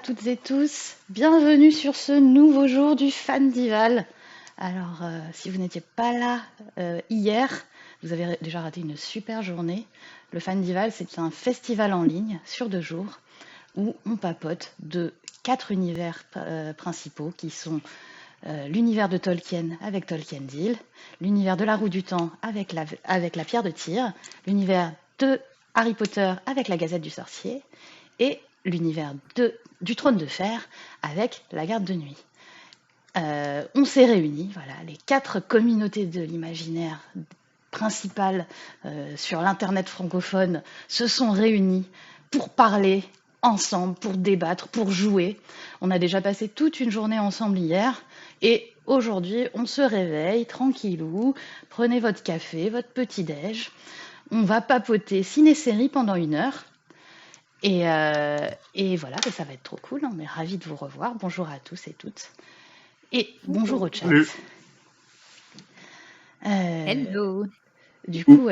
toutes et tous, bienvenue sur ce nouveau jour du Fandival. Alors, si vous n'étiez pas là hier, vous avez déjà raté une super journée. Le Fandival, c'est un festival en ligne sur 2 jours où on papote de 4 univers principaux qui sont l'univers de Tolkien avec Tolkiendil, l'univers de la Roue du Temps avec la Pierre de Tyr, l'univers de Harry Potter avec la Gazette du Sorcier et l'univers du Trône de Fer avec la Garde de Nuit. On s'est réunis, voilà, les 4 communautés de l'imaginaire principales sur l'internet francophone se sont réunies pour parler ensemble, pour débattre, pour jouer. On a déjà passé toute une journée ensemble hier et aujourd'hui on se réveille tranquillou, prenez votre café, votre petit-déj, on va papoter ciné-série pendant 1 heure. Et voilà, ça va être trop cool. On est ravis de vous revoir. Bonjour à tous et toutes. Et bonjour au chat. Salut. Hello. Du coup,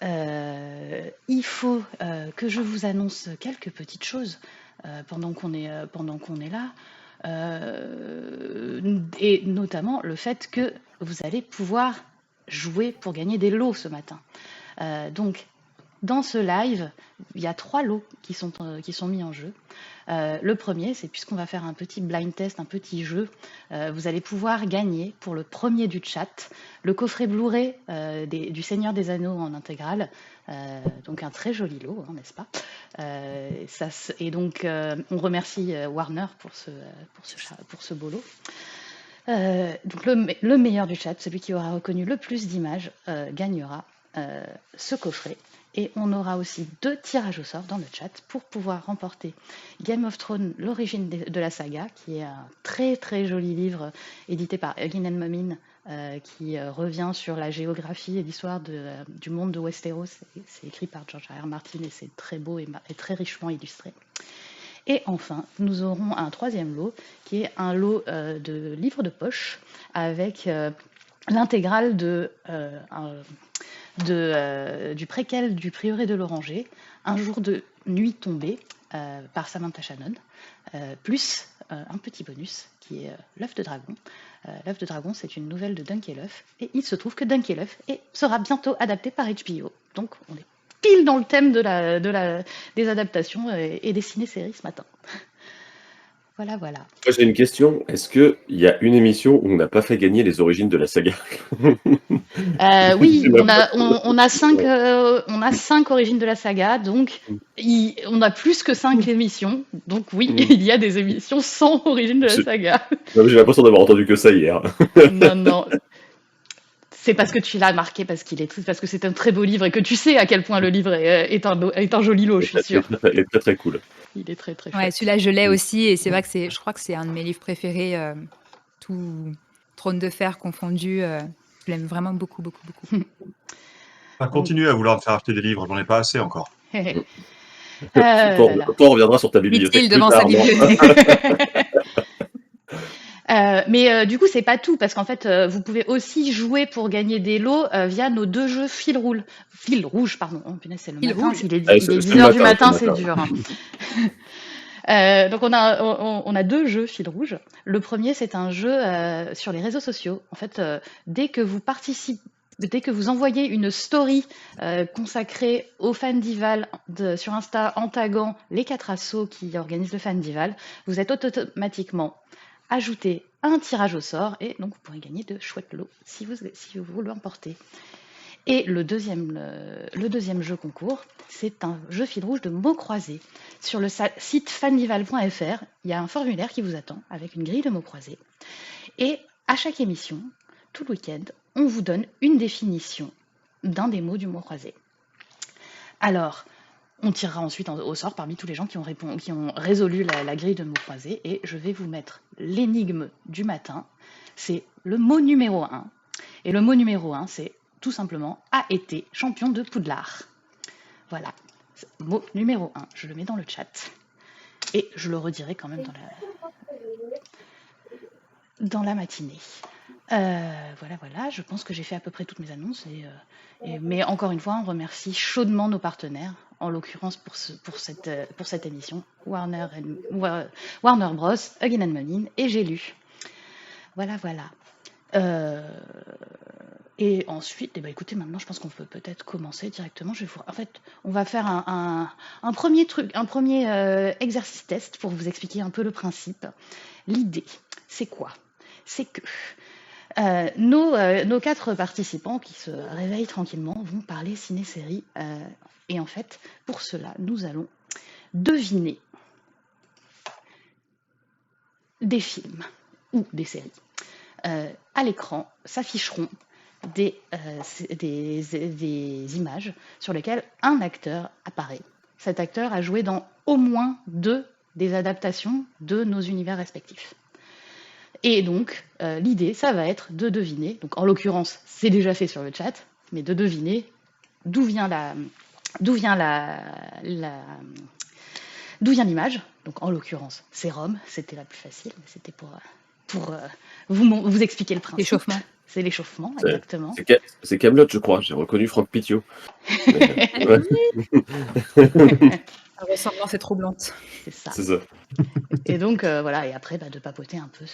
il faut que je vous annonce quelques petites choses pendant qu'on est là. Et notamment le fait que vous allez pouvoir jouer pour gagner des lots ce matin. Donc, dans ce live, il y a 3 lots qui sont mis en jeu. Le premier, c'est puisqu'on va faire un petit blind test, un petit jeu, vous allez pouvoir gagner pour le premier du chat le coffret Blu-ray du Seigneur des Anneaux en intégrale. Donc un très joli lot, hein, n'est-ce pas? Et donc on remercie Warner pour ce beau lot. Donc le meilleur du chat, celui qui aura reconnu le plus d'images, gagnera ce coffret. Et on aura aussi 2 tirages au sort dans le chat pour pouvoir remporter Game of Thrones, l'origine de la saga, qui est un très très joli livre édité par Egin Momin, qui revient sur la géographie et l'histoire du monde de Westeros. C'est écrit par George R. R. Martin et c'est très beau et très richement illustré. Et enfin, nous aurons un 3e lot, qui est un lot de livres de poche avec l'intégrale du préquel du prieuré de l'Oranger, Un jour de nuit tombée, par Samantha Shannon, plus un petit bonus qui est L'œuf de dragon. L'œuf de dragon, c'est une nouvelle de Dunkelhoff, et il se trouve que Dunkelhoff sera bientôt adapté par HBO. Donc on est pile dans le thème des adaptations et des ciné-séries ce matin. Voilà. Moi, j'ai une question. Est-ce qu'il y a une émission où on n'a pas fait gagner les origines de la saga? Oui, on a 5 origines de la saga, donc on a plus que 5 émissions. Donc oui, il y a des émissions sans origine de la saga. Non, j'ai l'impression d'avoir entendu que ça hier. Non. C'est parce que tu l'as marqué, parce que c'est un très beau livre et que tu sais à quel point le livre est un joli lot, je suis sûre. Il est très très cool. Il est très très Ouais, chouette. celui-là, je l'ai aussi, et c'est vrai que je crois que c'est un de mes livres préférés, tout Trône de Fer confondu. Je l'aime vraiment beaucoup. Enfin, continuez à vouloir me faire acheter des livres, j'en ai pas assez encore. Voilà. Quand on reviendra sur ta bibliothèque Dit-il plus devant tard, sa non bibliothèque. Mais du coup, c'est pas tout, parce qu'en fait, vous pouvez aussi jouer pour gagner des lots via nos 2 jeux Fil Rouge, pardon. Oh punaise, c'est le Fil matin, rouge. il est Ah, 10h du matin, c'est le c'est matin. dur. Hein. Donc on a 2 jeux Fil Rouge. Le premier, c'est un jeu sur les réseaux sociaux. En fait, dès que vous envoyez une story consacrée au Fandival sur Insta en taguant les 4 assos qui organisent le Fandival, vous êtes automatiquement ajouté à un tirage au sort et donc vous pourrez gagner de chouettes lots si vous l'emportez. Et le deuxième jeu concours, c'est un jeu Fil Rouge de mots croisés. Sur le site fandival.fr, il y a un formulaire qui vous attend avec une grille de mots croisés. Et à chaque émission, tout le week-end, on vous donne une définition d'un des mots du mot croisé. Alors, on tirera ensuite au sort parmi tous les gens qui ont résolu la grille de mots croisés, et je vais vous mettre l'énigme du matin. C'est le mot numéro 1. Et le mot numéro 1, c'est tout simplement a été champion de Poudlard. Voilà, mot numéro 1, je le mets dans le chat. Et je le redirai quand même dans la matinée. Voilà, je pense que j'ai fait à peu près toutes mes annonces. Mais encore une fois, on remercie chaudement nos partenaires, en l'occurrence pour cette émission, Warner Bros, Again and Monin et J'ai lu. Voilà. Et ensuite, écoutez, maintenant, je pense qu'on peut peut-être commencer directement. En fait, on va faire un premier exercice test pour vous expliquer un peu le principe. L'idée, c'est quoi? C'est que nos 4 participants qui se réveillent tranquillement vont parler ciné-série. Et en fait, pour cela, nous allons deviner des films ou des séries. À l'écran s'afficheront des images sur lesquelles un acteur apparaît. Cet acteur a joué dans au moins 2 des adaptations de nos univers respectifs. Et donc, l'idée, ça va être de deviner, donc en l'occurrence, c'est déjà fait sur le chat, mais de deviner d'où vient l'image. Donc en l'occurrence, c'est Rome, c'était la plus facile, mais c'était pour vous expliquer le principe. L'échauffement. C'est l'échauffement, exactement. C'est Kaamelott, je crois. J'ai reconnu Franck Pitio. La ressemblance est troublante. C'est ça. C'est ça. Et donc, voilà, et après, de papoter un peu.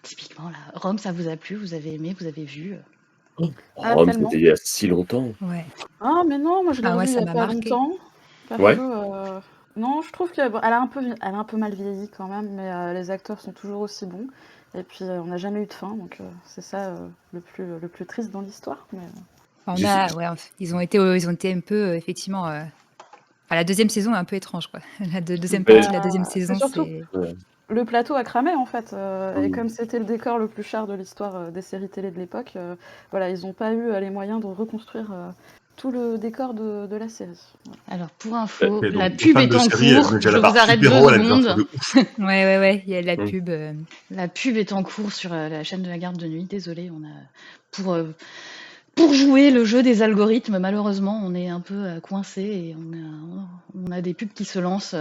Typiquement, là, Rome, ça vous a plu? Vous avez aimé? Vous avez vu? Rome, tellement. c'était il y a si longtemps. Ouais. Ah, mais non, moi je l'ai Ah ouais, revue il ça y a m'a pas marqué. longtemps. Parce Ouais. que, non, je trouve qu'elle a un peu mal vieilli quand même, mais les acteurs sont toujours aussi bons. Et puis on n'a jamais eu de fin, donc c'est ça le plus triste dans l'histoire. Mais, Ils ont été un peu, effectivement. La deuxième saison est un peu étrange, quoi. La deuxième Mais- partie de la deuxième C'est saison, surtout- c'est. le plateau a cramé en fait, et Mm. comme c'était le décor le plus cher de l'histoire des séries télé de l'époque, voilà, ils n'ont pas eu les moyens de reconstruire tout le décor de la série. Voilà. Alors, pour info, Ok, donc, la les pub fans est de en série, cours. déjà Je la vous partie arrête 2 Perrault, elle a une secondes. de ouf. Ouais, il y a de la Mm. pub. La pub est en cours sur la chaîne de la garde de nuit. Désolée, pour jouer le jeu des algorithmes, malheureusement, on est un peu coincé et on a des pubs qui se lancent.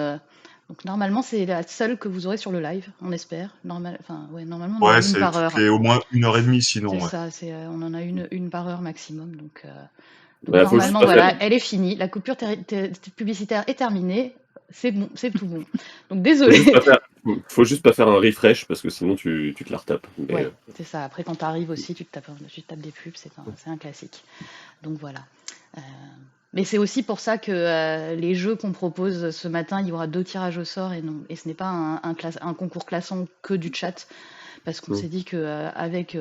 Donc normalement, c'est la seule que vous aurez sur le live, on espère. Normalement, on en a Ouais, une c'est par heure. toutes les au moins 1h30 sinon. C'est Ouais. ça, on en a une par heure maximum. Donc Ouais, faut juste normalement, pas voilà, faire- elle est finie. La coupure publicitaire est terminée. C'est bon, c'est tout bon. Donc désolé. Faut juste pas faire un refresh parce que sinon tu te la retapes. Mais, Ouais, c'est ça. Après, quand tu arrives aussi, tu te tapes des pubs, c'est un classique. Donc voilà. Mais c'est aussi pour ça que les jeux qu'on propose ce matin, il y aura 2 tirages au sort et ce n'est pas un concours classant que du chat. Parce qu'on s'est dit qu'avec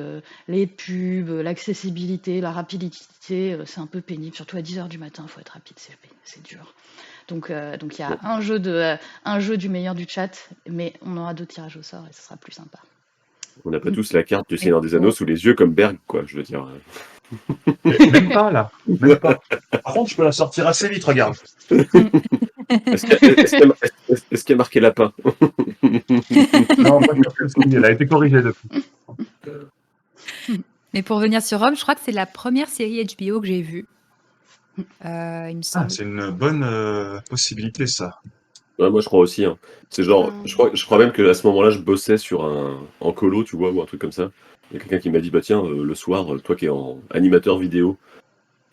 les pubs, l'accessibilité, la rapidité, c'est un peu pénible. Surtout à 10h du matin, il faut être rapide, c'est dur. Donc il y a un jeu du meilleur du chat, mais on aura 2 tirages au sort et ce sera plus sympa. on n'a pas tous la carte du Seigneur des Anneaux sous les yeux comme Berg, quoi, je veux dire. Même pas là. Même pas. Par contre, je peux la sortir assez vite, regarde. Est-ce qu'il y a marqué lapin? Non, pas sur celle-ci, elle a été corrigée depuis. Mais pour revenir sur Rome, je crois que c'est la première série HBO que j'ai vue. Il me Ah, semble. c'est une bonne possibilité, ça. Ouais, moi je crois aussi. Hein. C'est genre, je crois même qu'à ce moment-là, je bossais en colo, tu vois, ou un truc comme ça. Il y a quelqu'un qui m'a dit, bah tiens, le soir, toi qui es en animateur vidéo,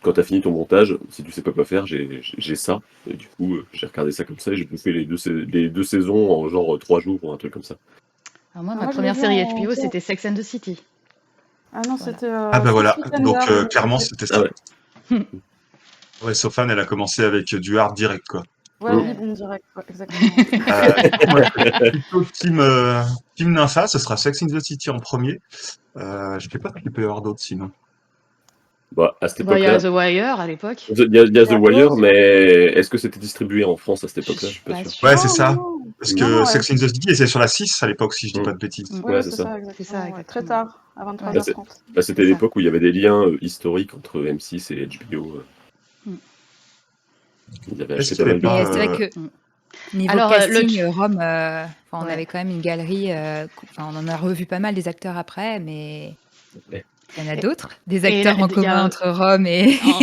quand t'as fini ton montage, si tu sais pas quoi faire, j'ai ça. Et du coup, j'ai regardé ça comme ça et j'ai bouffé les deux saisons en genre 3 jours ou un truc comme ça. Alors moi, Ah, ma moi, je première l'ai vu série en HBO, entière. c'était Sex and the City. Ah non, Voilà. c'était. Ah bah voilà, Six Feet donc Under. clairement c'était ça. Ah ouais. Ouais, Sophane, elle a commencé avec du hard direct, quoi. Ouais, Mm. oui, bon direct, ouais, exactement. Moi, je serais plutôt team Nympha, ce sera Sex in the City en premier. Je sais pas ce qu'il peut y avoir d'autre sinon. Bah, à cette Il y a époque-là, The Wire à l'époque. il y a The a Wire, Oz. mais est-ce que c'était distribué en France à cette époque-là? Je suis pas sûr. Ouais, c'est Non, ça. non. Parce Non, que non, Sex in the City, c'est sur la 6 à l'époque, si je dis Mm. pas de bêtises. Mm. Ouais, Ouais, c'est c'est ça, ça. exactement. C'est ça, ouais. exactement. Très tard, à 23h30. Bah, c'était C'est ça. l'époque où il y avait des liens historiques entre M6 et HBO. Ils avaient Est-ce acheté qu'il y pas mal avait de... Mais c'est pas, vrai que niveau Alors, casting, Rome, on Ouais. avait quand même une galerie. On en a revu pas mal des acteurs après, mais Ouais. il y en a Et- d'autres, des et acteurs là, en il y a commun un- entre Rome et, En-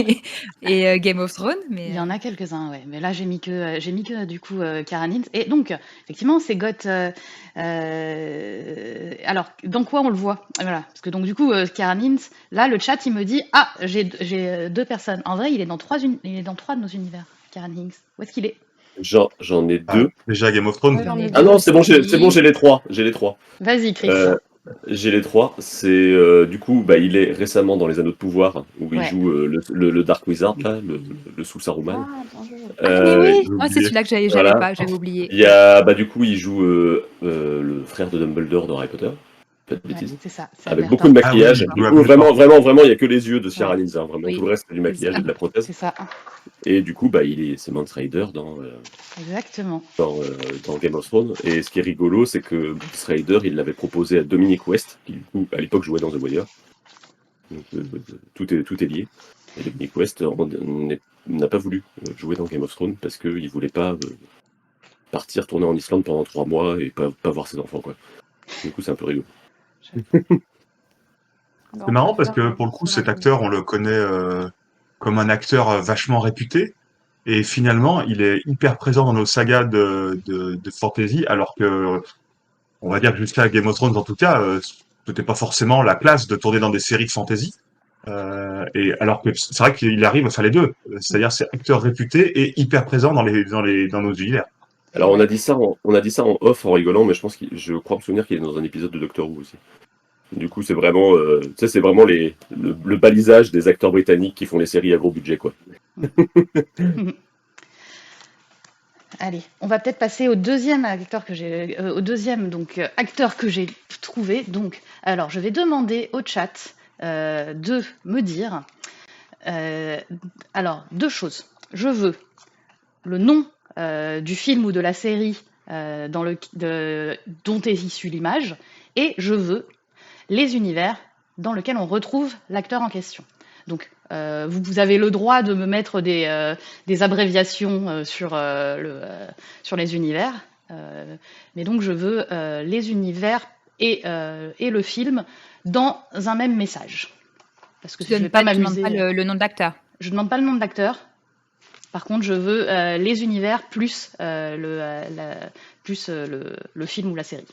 et Game of Thrones. Mais Il y en a quelques-uns, ouais. Mais là, j'ai mis que du coup, Karen Hintz. Et donc, effectivement, c'est Got alors, dans quoi on le voit? Voilà, parce que donc du coup, Karen Hintz, là, le chat, il me dit, ah, j'ai deux personnes. En vrai, il est dans il est dans 3 de nos univers, Karen Hintz. Où est-ce qu'il est? J'en ai Ah, deux. déjà Game of Thrones. Ouais, j'en ai Ah deux non, c'est bon, aussi. j'ai les trois. J'ai les trois. Vas-y, Chris. J'ai les trois. C'est du coup, bah, il est récemment dans Les Anneaux de Pouvoir, où il Ouais. joue le Dark Wizard, là, le sous Saruman. Ah, bien joué. Ah, mais oui, j'ai c'est oublié. celui-là que j'avais Voilà. pas, j'avais oublié. Il y a, bah, du coup, il joue le frère de Dumbledore dans Harry Potter. Pas de Ouais, bêtises. c'est ça, c'est Avec Alberta. beaucoup de maquillage. Ah oui, Du ouais, coup, vraiment, il n'y a que les yeux de Ciara Ouais. Lynch, hein, vraiment. Oui, Tout le reste, c'est du maquillage ça. et de la prothèse. C'est ça, Et du coup, bah, c'est Mance Rider exactement. dans Game of Thrones. Et ce qui est rigolo, c'est que Mance Rider, il l'avait proposé à Dominic West, qui, du coup, à l'époque, jouait dans The Wire. Donc, tout est lié. Et Dominic West n'a pas voulu jouer dans Game of Thrones parce qu'il voulait pas partir tourner en Islande pendant 3 mois et pas voir ses enfants, quoi. Du coup, c'est un peu rigolo. C'est marrant parce que pour le coup, cet acteur, on le connaît comme un acteur vachement réputé. Et finalement, il est hyper présent dans nos sagas de fantasy, alors que, on va dire jusqu'à Game of Thrones en tout cas, c'était pas forcément la classe de tourner dans des séries de fantasy. Et alors que c'est vrai qu'il arrive à faire les deux. C'est-à-dire c'est acteur réputé et hyper présent dans nos univers. Alors, on a dit ça en off, en rigolant, mais je crois me souvenir qu'il est dans un épisode de Doctor Who aussi. Du coup, c'est vraiment, c'est vraiment le balisage des acteurs britanniques qui font les séries à gros budget, quoi. Allez, on va peut-être passer au deuxième acteur que j'ai, acteur que j'ai trouvé. Donc, alors, je vais demander au chat de me dire. Alors, 2 choses. Je veux le nom du film ou de la série dont est issue l'image, et je veux les univers dans lesquels on retrouve l'acteur en question. Donc, vous avez le droit de me mettre des abréviations sur les univers, mais donc je veux les univers et le film dans un même message. Parce que Tu ne demandes pas le nom de l'acteur. Je ne demande pas le nom de l'acteur. Par contre, je veux les univers plus le film ou la série.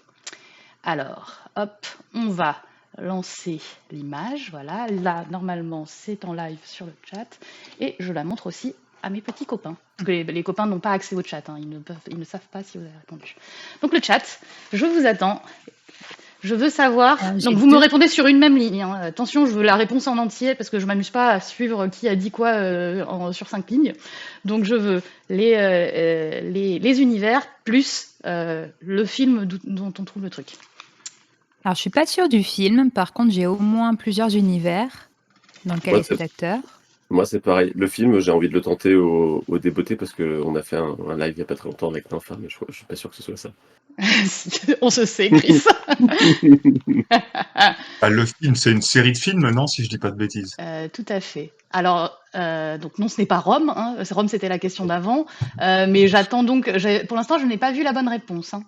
Alors, hop, on va lancer l'image. Voilà, là, normalement, c'est en live sur le chat. Et je la montre aussi à mes petits copains. Parce que les copains n'ont pas accès au chat. Hein. Ils ne savent pas si vous avez répondu. Donc, le chat, je vous attends. Je veux savoir. Donc, vous me répondez sur une même ligne. Hein. Attention, je veux la réponse en entier parce que je ne m'amuse pas à suivre qui a dit quoi sur 5 lignes. Donc, je veux les univers plus le film dont on trouve le truc. Alors, je suis pas sûre du film. Par contre, j'ai au moins plusieurs univers dans lesquels est cet acteur. Moi, c'est pareil. Le film, j'ai envie de le tenter au débeauté parce qu'on a fait un live il n'y a pas très longtemps avec Nympha, mais je suis pas sûr que ce soit ça. On se sait, Chris. Le film, c'est une série de films, non, si je dis pas de bêtises. Tout à fait. Alors, donc non, ce n'est pas Rome. Hein. Rome, c'était la question d'avant. Mais j'attends donc. Pour l'instant, je n'ai pas vu la bonne réponse. Hein.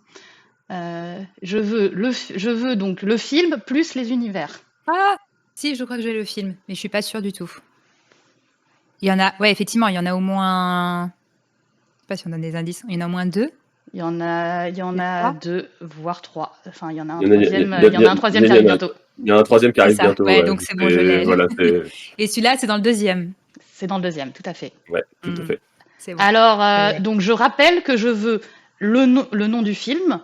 Je veux donc le film plus les univers. Ah, si, je crois que j'ai le film, mais je suis pas sûre du tout. Il y en a, ouais, effectivement, il y en a au moins. Je sais pas si on donne des indices. Il y en a au moins 2. Il y en a 2, voire 3. Enfin, il y en a un troisième qui arrive bientôt. Il y a un troisième qui arrive bientôt. Ouais, donc c'est bon, je l'ai. Voilà, et celui-là, c'est dans le deuxième. C'est dans le deuxième, tout à fait. Ouais, tout à fait. C'est bon. Alors, donc je rappelle que je veux le nom du film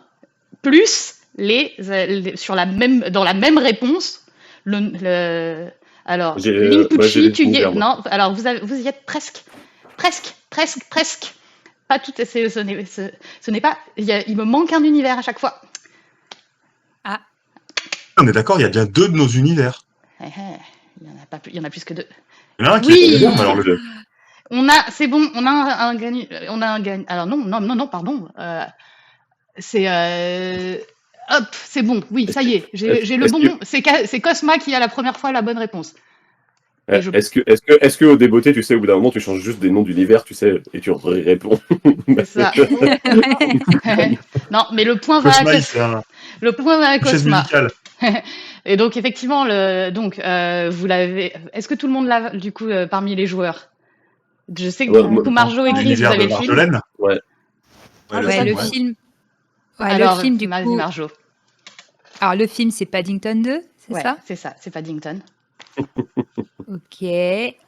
plus dans la même réponse alors Linpucci, non, alors vous y êtes presque. Pas tout, ce n'est pas. Il me manque un univers à chaque fois. Ah. On est d'accord, il y a bien 2 de nos univers. Il y en a plus que 2. Il y en a un qui Oui. est alors le. C'est bon, on a un gagnant. Alors non, pardon. C'est hop, c'est bon. Oui, ça y est, j'ai le bon. C'est Cosma qui a la première fois la bonne réponse. Est-ce que au débeauté, tu sais, au bout d'un moment, tu changes juste des noms d'univers, tu sais, et tu réponds. C'est ça. Non, mais le point va Cosma, à Cosma. Le point va à Cosma. Et donc effectivement, vous l'avez. Est-ce que tout le monde l'a du coup parmi les joueurs? Je sais que du coup Marjo et Chris, vous avez le film. Ouais. Le film. Ouais, Alors, le film du coup. Marjo. Alors, le film, c'est Paddington 2, c'est Ouais, ça? c'est ça, c'est Paddington. Ok.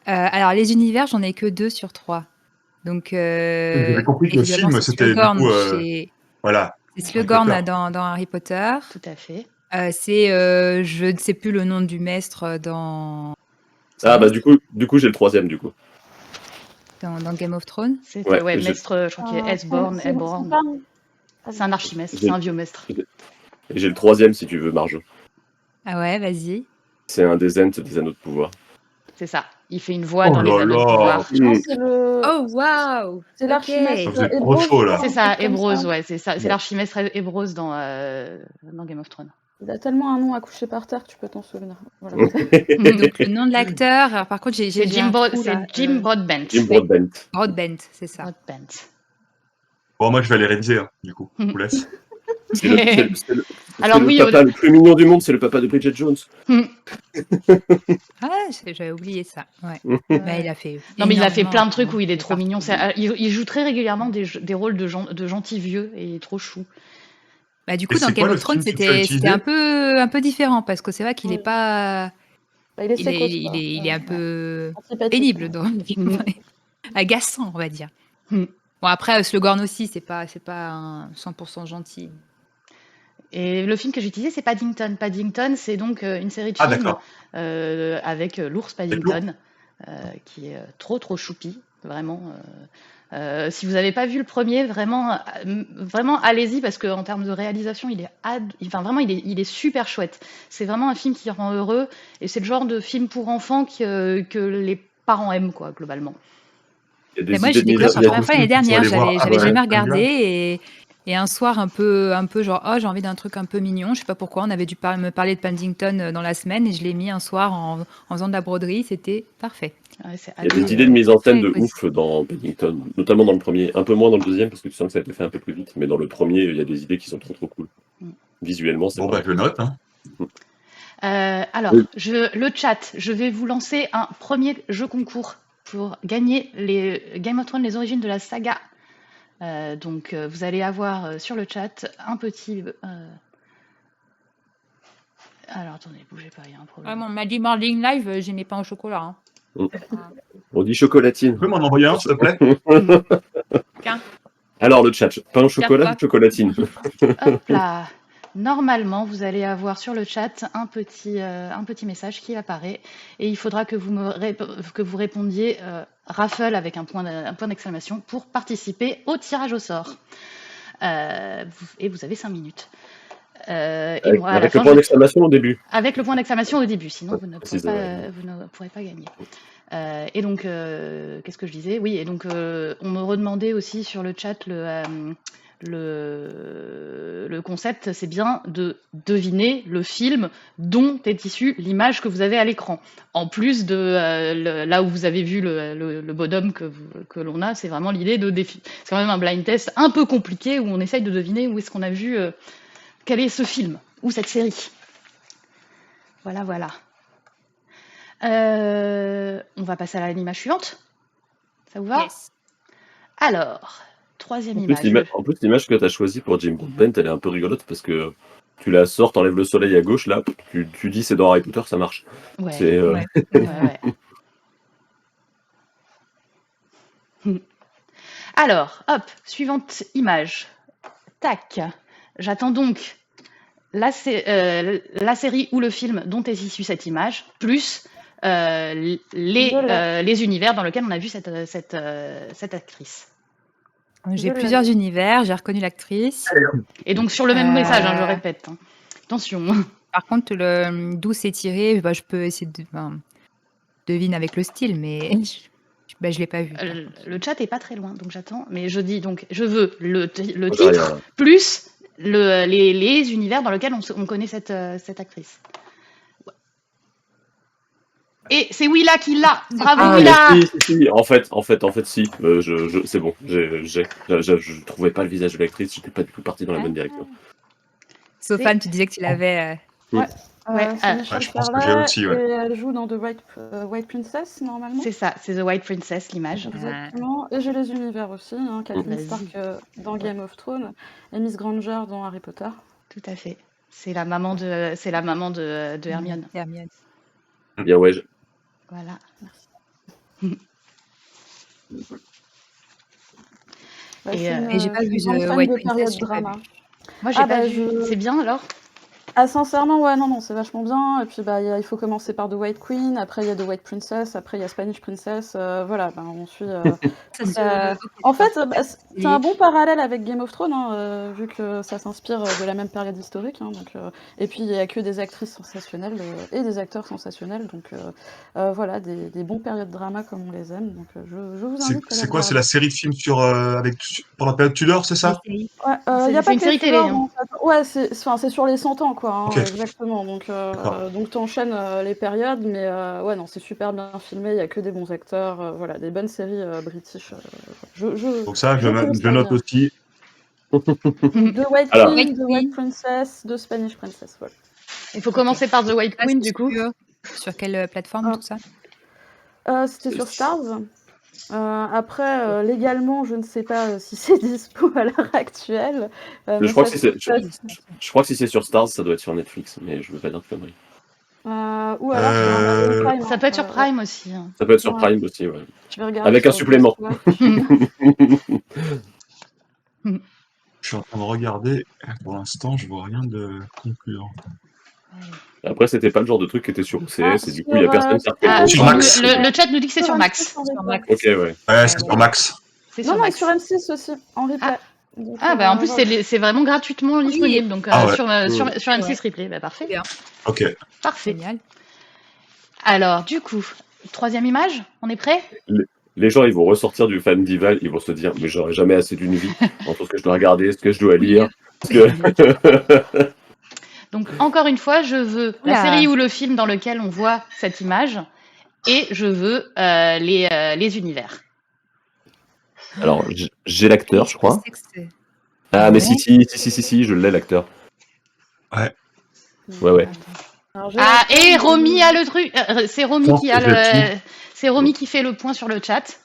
Alors, les univers, j'en ai que 2 sur 3. Donc, J'avais compris que le évidemment, film, c'est c'était du Slughorn coup, c'est voilà, Harry Slughorn Potter. dans Harry Potter. Tout à fait. C'est, je ne sais plus le nom du maître dans Ah, bah, du coup, j'ai le troisième, du coup. dans Game of Thrones. C'était, Ouais, ouais, j'ai maître, je crois qu'il est Esborn, Eborn. C'est un archimestre, J'ai- c'est un vieux maître. et j'ai le troisième, si tu veux, Marjo. Ah ouais, vas-y. C'est un des Ents des Anneaux de Pouvoir. C'est ça. Il fait une voix Oh dans les là Anneaux de là. pouvoir. Je pense que c'est le. Oh, waouh! C'est Ok. l'archimestre Ça faisait trop Ebrose, chaud, là. je crois, C'est un ça, truc comme Ebrose, ça. ouais, c'est ça. C'est Ouais. l'archimestre Ebrose dans Game of Thrones. Il a tellement un nom à coucher par terre que tu peux t'en souvenir. Voilà. Donc, le nom de l'acteur, alors, par contre, C'est j'ai Jim, un trou, là. Jim Broadbent. Jim Broadbent. Broadbent, c'est ça. Broadbent. Bon, moi, je vais aller réviser, hein, du coup. Je vous laisse. C'est le Alors oui, papa le plus mignon du monde, c'est le papa de Bridget Jones. Ah, j'avais oublié ça. Ouais. Bah, il a fait. Non, mais il a fait énormément, plein de trucs hein. où il est Il trop partout. mignon. Il joue très régulièrement des rôles de gentils vieux et il est trop chou. Bah, du Et coup, dans c'est Game quoi of le Thrones, film que tu as c'était utilisé? un peu différent parce que c'est vrai qu'il est Ouais. pas. Bah, il est Il est, sécos, il quoi. est, il est un peu Antipathique. pénible, agaçant, on va dire. Mm. Bon, après, Slughorn aussi, c'est pas un 100% gentil. Et le film que j'ai utilisé, c'est Paddington. Paddington, c'est donc une série de Ah, films d'accord. avec l'ours Paddington, qui est trop choupi, vraiment. Si vous n'avez pas vu le premier, vraiment allez-y parce qu'en termes de réalisation, il est super chouette. C'est vraiment un film qui rend heureux et c'est le genre de film pour enfants que les parents aiment, quoi, globalement. Il y a Mais des moi, idées j'ai de mise découvert en pour la première scène. fois l'année Faut dernière. aller voir J'avais jamais Abraham regardé et un soir un peu genre, oh, j'ai envie d'un truc un peu mignon. Je sais pas pourquoi. On avait dû me parler de Paddington dans la semaine et je l'ai mis un soir en faisant de la broderie. C'était parfait. Ouais, c'est Il y a des adorable. idées de mise en scène Très de ouf dans Paddington, notamment dans le premier. Un peu moins dans le deuxième parce que tu sens que ça a été fait un peu plus vite, mais dans le premier, il y a des idées qui sont trop cool. Visuellement, c'est Bon, bah, vraiment je note. Hein. Alors, Oui. le chat, je vais vous lancer un premier jeu concours pour gagner les Game of Thrones, les origines de la saga. Donc, vous allez avoir sur le chat un petit. Alors, attendez, bougez pas, il y a un problème. Vraiment, Maddie Morning Live, j'aimais pas au chocolat. Hein. On dit chocolatine. Tu peux m'en envoyer un, s'il te plaît? Tiens. Alors le chat, pain au chocolat Tiens, ou chocolatine? Hop là. Normalement, vous allez avoir sur le chat un petit message qui apparaît et il faudra que vous répondiez raffle avec un point d'exclamation pour participer au tirage au sort. Et vous avez 5 minutes. Et moi, à la Avec le fin, point d'exclamation au début. avec le point d'exclamation au début, sinon vous ne précisément. pourrez pas gagner. Et donc, qu'est-ce que je disais? Oui, et donc on me redemandait aussi sur le chat le concept, c'est bien de deviner le film dont est issue l'image que vous avez à l'écran. En plus de là où vous avez vu le bonhomme que l'on a, c'est vraiment l'idée c'est quand même un blind test un peu compliqué où on essaye de deviner où est-ce qu'on a vu, quel est ce film ou cette série. Voilà, voilà. On va passer à l'image suivante. Ça vous va? Yes. Alors, troisième En plus, image. l'image que tu as choisie pour Jim Broadbent, elle est un peu rigolote parce que tu la sors, t'enlèves le soleil à gauche, là, tu dis c'est dans Harry Potter, ça marche. Ouais. C'est, Ouais. Ouais. Alors, hop, suivante image. Tac. J'attends donc la série ou le film dont est issue cette image, plus les univers dans lesquels on a vu cette actrice. J'ai plusieurs univers, j'ai reconnu l'actrice. Et donc sur le même message, je répète. Hein. Attention. Par contre, d'où c'est tiré, bah, je peux essayer de deviner avec le style, mais je l'ai pas vu. Le chat est pas très loin, donc j'attends. Mais je dis donc, je veux le Ouais, titre plus les univers dans lesquels on connaît cette actrice. Ouais. Et c'est Willa qui l'a. Bravo Willa. Si. En fait, si. C'est bon. Je trouvais pas le visage de l'actrice. J'étais pas du tout parti dans la bonne direction. Sophane, tu disais que tu l'avais. Ouais. C'est Michelle je pense que j'ai aussi, ouais. Et elle joue dans The White Princess, normalement. C'est ça, c'est The White Princess, l'image. Exactement. Et j'ai les univers aussi, hein, Catelyn Vas-y. Stark dans Game of Thrones et Miss Granger dans Harry Potter. Tout à fait. C'est la maman de Hermione. Hermione. Bien, ouais. Voilà. Bah, Et, je suis une, Et j'ai je pas suis vu une grande The fan White de Princess, période j'ai pas drama. vu. Moi, j'ai Ah pas bah vu. je... C'est bien alors? Ah sincèrement, ouais, non, c'est vachement bien. Et puis bah il faut commencer par The White Queen, après il y a The White Princess, après il y a Spanish Princess. Voilà, bah, on suit. Ça se... Euh, Ok, En fait, d'accord. bah, c'est un bon parallèle avec Game of Thrones, hein, vu que ça s'inspire de la même période historique. Hein, donc, et puis il n'y a que des actrices sensationnelles et des acteurs sensationnels. Donc voilà, des bons périodes drama comme on les aime. Donc je vous invite à les C'est quoi? C'est regarder. la série de films pour la période Tudor, c'est Les ça? séries. Ouais, y a C'est pas une que les série télé, Tudors, hein. en fait. Ouais, c'est sur les 100 ans, quoi, Ok, hein, exactement. d'accord. Donc t'enchaînes les périodes, mais ouais, non, c'est super bien filmé, il y a que des bons acteurs, voilà, des bonnes séries british. Donc ça, Je je conseille. note aussi. Donc The White Alors, White Queen, The White Queen. Princess, The Spanish Princess, voilà. Il faut Ok. commencer par The White Ça, Queen, c'est du coup. sur quelle plateforme Ah, tout ça? C'était sur Stars. Après, légalement, je ne sais pas si c'est dispo à l'heure actuelle, je mais crois ça que si se c'est, ça je crois que si c'est sur Stars, ça doit être sur Netflix, mais je veux pas dire de conneries. ou alors sur Amazon Euh, Prime, Ça hein, peut être sur Prime aussi, hein. Ça peut être sur ouais. Prime aussi, ouais. Je vais regarder Avec un sur Just supplément. Watch. je suis en train de regarder. Pour l'instant, je vois rien de concluant. Après, c'était pas le genre de truc qui était sur OCS, et du coup, il y a personne qui a repris le Ah, bon. Sur si, Max. le chat nous dit que c'est sur M6 Max. en Sur replay. Max. Ok, ouais. Ouais, c'est Ouais. sur Max. C'est Non, sur non, et Max. sur M6 aussi, en replay. Donc, Ah, bah en plus, voilà. c'est vraiment gratuitement Oui, disponible. Donc, Ah ouais. sur Mm. M6 ouais. Replay. Bah, parfait. Bien. Ok. Parfait. Génial. Alors, du coup, troisième image, on est prêt? Les gens, ils vont ressortir du fan dival, ils vont se dire, mais j'aurai jamais assez d'une vie entre ce que je dois regarder, ce que je dois lire. Parce que... Donc, encore une fois, je veux la Oula. série ou le film dans lequel on voit cette image et je veux les univers. Alors, j'ai l'acteur, je Qu'est-ce que crois. c'est que c'est? Ah, mais Ouais. si, je l'ai, l'acteur. Ouais. Ouais. Alors, j'ai Ah, la et carte, Romy a le truc. C'est Je Romy pense qui que a j'ai tout. c'est Romy qui fait le point sur le chat.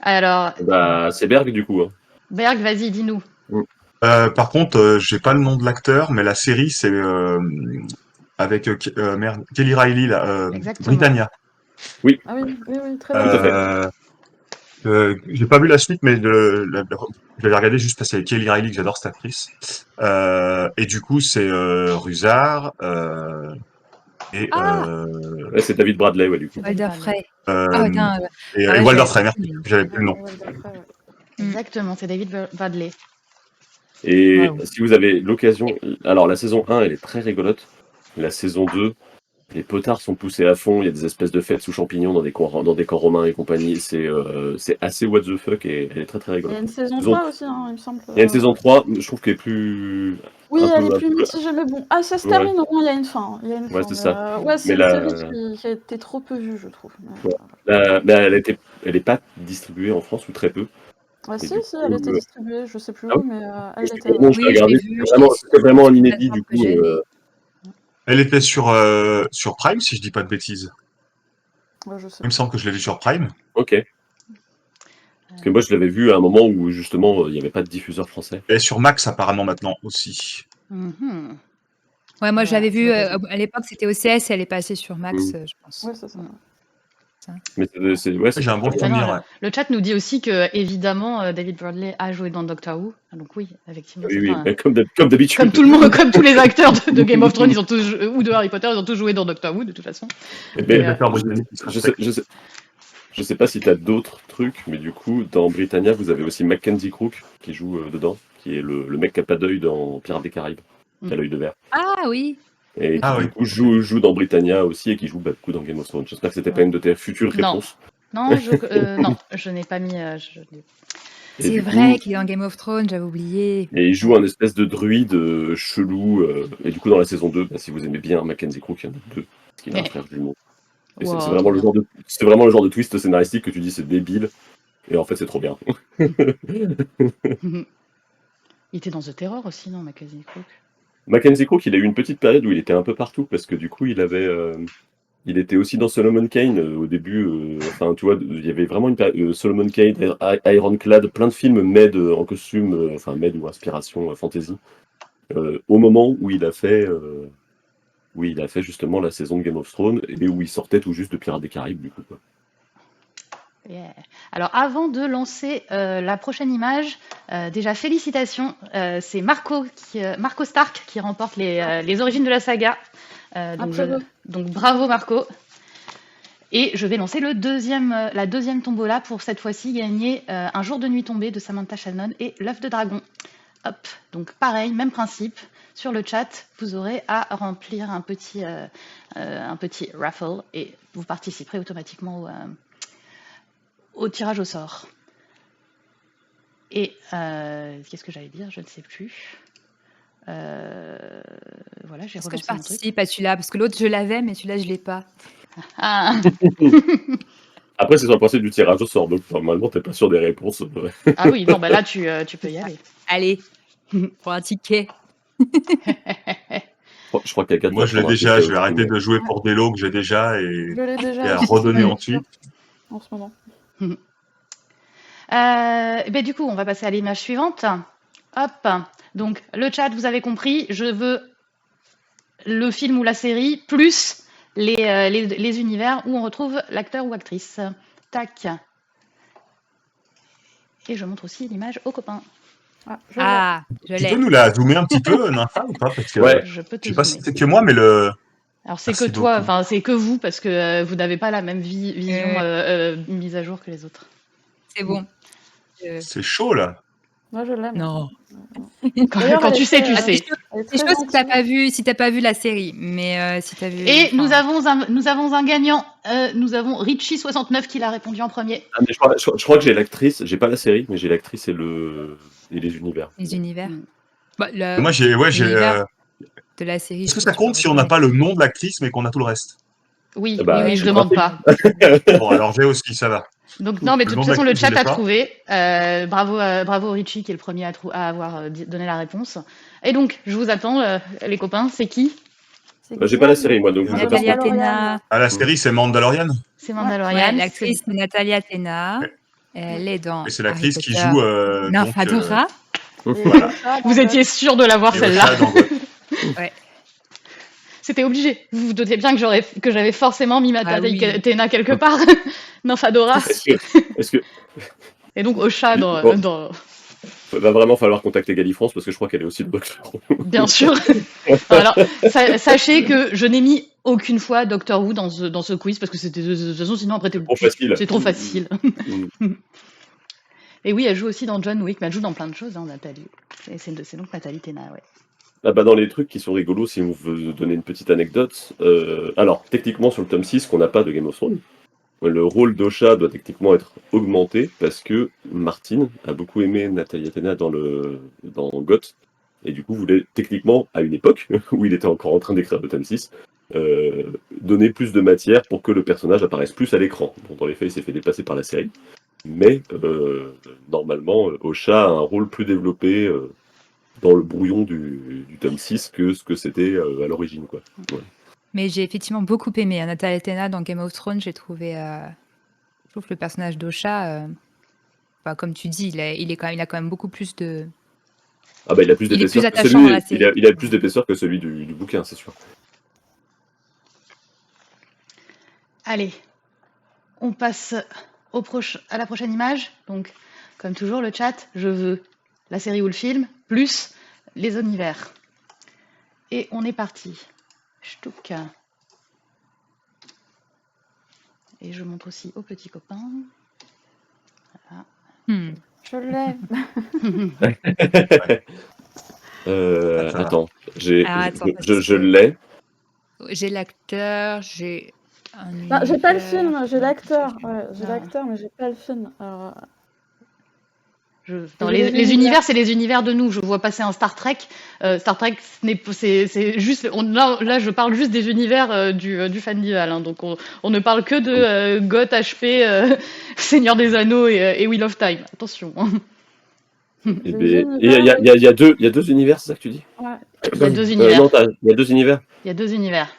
Alors, Bah, c'est Berg, du coup. Hein. Berg, vas-y, dis-nous. Par contre, j'ai pas le nom de l'acteur, mais la série, c'est avec merde, Kelly Riley, là, Exactement. Britannia. Oui, Ah oui, très tout bonne à fait. série. J'ai pas vu la suite, mais je l'avais regardé juste parce que c'est Kelly Riley, que j'adore cette actrice. Et du coup, c'est Rusard et, Ah, Ouais, c'est David Bradley, ouais, du coup. Walder Frey. Ah euh, putain. et Alors là, Walder j'avais Frey, pas merci. vu, hein. J'avais plus le nom. Ouais, d'après, ouais. Exactement, c'est David Bradley. Et Waouh. si vous avez l'occasion, alors la saison 1, elle est très rigolote. La saison 2, les potards sont poussés à fond, il y a des espèces de fêtes sous champignons dans des camps romains et compagnie. C'est assez what the fuck et elle est très très Il y a rigolote. une saison Saison- 3 aussi, hein, il me semble. Il y a une saison 3, je trouve qu'elle est plus. Oui, Un elle est peu. plus mitigée, mais bon. Ah, ça se Ouais, termine, au moins, il y a une fin. Il y a une ouais, fin. c'est Mais, ça. ouais, Mais c'est une série qui a été trop peu vue, je trouve. ouais. Mais elle est pas distribuée en France ou très peu. Ouais, Et si, du si, coup, elle était distribuée, je sais plus ah où, oui, mais elle je l'était, ouais. non, je l'ai Oui, je l'ai regardé. vu. C'était vraiment Sur un une inédit du plateforme que coup. j'ai, mais Elle était sur Prime, si je dis pas de bêtises. Ouais, je sais Il me plus. semble que je l'ai vu sur Prime. Ok. Parce que moi, je l'avais vu à un moment où justement, il n'y avait pas de diffuseur français. Elle est sur Max apparemment maintenant aussi. Mhm. ouais, moi je Voilà, l'avais vu c'est l'occasion. à l'époque, c'était OCS et elle est passée sur Max, Mm. je pense. Ouais, c'est ça. Mm. Mais ouais, c'est J'ai un bon très Ah bien. non, souvenir, ouais. le chat nous dit aussi que, évidemment, David Bradley a joué dans Doctor Who. Ah, donc oui, effectivement, Oui, c'est oui, bien. mais comme d'habitude. Comme tout le monde, comme tous les acteurs de Game of Thrones, ou de Harry Potter, ils ont tous joué dans Doctor Who, de toute façon. Mais Et, Les acteurs britanniques, ils se je sais, respectent. je sais pas si tu as d'autres trucs, mais du coup, dans Britannia, vous avez aussi Mackenzie Crook qui joue dedans, qui est le mec qui a pas d'œil dans Pirates des Caraïbes, qui a l'œil de verre. Ah oui. Et qui Ah du oui. coup joue dans Britannia aussi et qui joue beaucoup dans Game of Thrones. J'espère que c'était pas une de tes futures Non. réponses. non, non, je n'ai pas mis. Et C'est du vrai coup, qu'il est dans Game of Thrones, j'avais oublié. et il joue un espèce de druide chelou. Et du coup, dans la saison 2, bah, si vous aimez bien Mackenzie Crook, il y en a deux, parce qu'il a un frère jumeau. Et c'est Wow, vraiment trop le bien. genre c'est vraiment le genre de twist scénaristique que tu dis c'est débile, et en fait c'est trop bien. Il était dans The Terror aussi, non, Mackenzie Crook? Mackenzie Crook, il a eu une petite période où il était un peu partout, parce que du coup, il était aussi dans Solomon Kane au début. Enfin, tu vois, il y avait vraiment une période. Solomon Kane, Ironclad, plein de films med en costume, enfin med ou inspiration fantasy. au moment où il a fait justement la saison de Game of Thrones et où il sortait tout juste de Pirates des Caraïbes, du coup, quoi. Yeah. Alors, avant de lancer la prochaine image, déjà félicitations, c'est Marco Stark qui remporte les origines de la saga. Donc bravo Marco. Et je vais lancer la deuxième tombola pour cette fois-ci gagner Un jour de nuit tombée de Samantha Shannon et l'œuf de dragon. Hop, donc pareil, même principe. Sur le chat, vous aurez à remplir un petit raffle et vous participerez automatiquement au tirage au sort. Et qu'est-ce que j'allais dire? Je ne sais plus. Voilà, j'ai Est-ce que je relancé mon truc. participe à celui-là? Parce que l'autre, je l'avais, mais celui-là, je l'ai pas. Ah, Après, c'est sur le principe du tirage au sort, donc normalement, t'es pas sûr des réponses. ah oui, non, bah là, tu peux y aller. Allez, pour un ticket. Je crois qu'il y a 4 Moi, je l'ai déjà. Je vais arrêter de jouer pour des lots que j'ai déjà Je l'ai et déjà à redonner ensuite. en ce moment. Ben, du coup, on va passer à l'image suivante. Hop. Donc, le chat, vous avez compris, je veux le film ou la série, plus les univers où on retrouve l'acteur ou actrice. Tac. Et je montre aussi l'image aux copains. Ah, je Tu peux l'ai. nous la zoomer un petit peu, Nympha, ou pas? Parce que Ouais. Je peux te je sais pas si zoomer. c'est que moi, mais le. Alors, c'est que Merci toi, beaucoup. enfin, c'est que vous, parce que vous n'avez pas la même vision mise à jour que les autres. C'est bon. C'est chaud là. Moi, je l'aime. Non. Quand tu sais, tu sais. C'est chaud si t'as pas vu la série, mais si t'as vu. Et nous avons un gagnant. Nous avons Richie69 qui l'a répondu en premier. Ah, mais je crois que j'ai l'actrice, j'ai pas la série, mais j'ai l'actrice et les univers. Les univers. Mm. Bah, Moi, j'ai. l'univers de la série. Est-ce que ça compte si on n'a pas le nom de l'actrice, mais qu'on a tout le reste? Oui, Bah, oui, je c'est demande pas. Bon, alors j'ai aussi, ça va. Donc non, mais de Le toute nom façon, le d'actrice, chat je l'ai a pas. trouvé. Bravo Richie qui est le premier à avoir donné la réponse. Et donc, je vous attends, les copains. C'est qui? J'ai pas la série, moi, donc je sais pas. Natalia Tena. Ah, la série, c'est Mandalorian. C'est Ouais, Mandalorian. l'actrice c'est Natalia Tena. Ouais. Elle est dans. Et c'est l'actrice qui Harry joue. Potter. Nymphadora. Voilà. Vous étiez sûr de l'avoir Et celle-là. Osha dans God. Ouais. C'était obligé. Vous vous doutez bien que j'avais forcément mis Natalia oui. Tena quelque part. Nymphadora. Est-ce que Et donc Osha Bon. dans... va vraiment falloir contacter Galifrance parce que je crois qu'elle est aussi le docteur. Bien sûr. Alors, sachez que je n'ai mis aucune fois Doctor Who dans ce quiz parce que c'était de toute façon sinon après Trop facile. c'est trop facile. Mm. Et oui, elle joue aussi dans John Wick, mais elle joue dans plein de choses, hein, Nathalie. C'est donc Nathalie Tena, ouais. Ah bah dans les trucs qui sont rigolos, si on veut donner une petite anecdote, alors techniquement sur le tome 6 qu'on n'a pas de Game of Thrones, le rôle d'Osha doit techniquement être augmenté parce que Martin a beaucoup aimé Natalia Tena dans GOT et du coup voulait techniquement, à une époque où il était encore en train d'écrire le tome 6, donner plus de matière pour que le personnage apparaisse plus à l'écran. Bon, dans les faits, il s'est fait dépasser par la série, mais normalement, Osha a un rôle plus développé dans le brouillon du tome 6 que ce que c'était à l'origine, quoi. Ouais. Mais j'ai effectivement beaucoup aimé Natalia Tena dans Game of Thrones. J'ai trouvé. Je trouve que le personnage d'Osha, comme tu dis, il a quand même beaucoup plus de. Ah bah il a plus Il est d'épaisseur. plus attachant dans la série. Il a plus d'épaisseur que celui du bouquin, c'est sûr. Allez, on passe à la prochaine image. Donc, comme toujours, le chat, je veux la série ou le film, plus les univers. Et on est parti. Ch'touk. Et je montre aussi aux petits copains. Voilà. Je l'ai. Attends, attends, je l'ai. J'ai l'acteur, j'ai un Non, j'ai pas le univers. film, j'ai l'acteur. Ouais, j'ai Ah. l'acteur, mais j'ai pas le film. Alors, Non, les univers, c'est les univers de nous. Je vois passer un Star Trek. Star Trek, c'est juste. Là, je parle juste des univers du Fandival. Hein, donc, on ne parle que de GOT, HP, Seigneur des Anneaux et Wheel of Time. Attention. Il y a deux univers, c'est ça que tu dis? ouais. Il y a deux univers. Non, il y a deux univers. Il y a deux univers.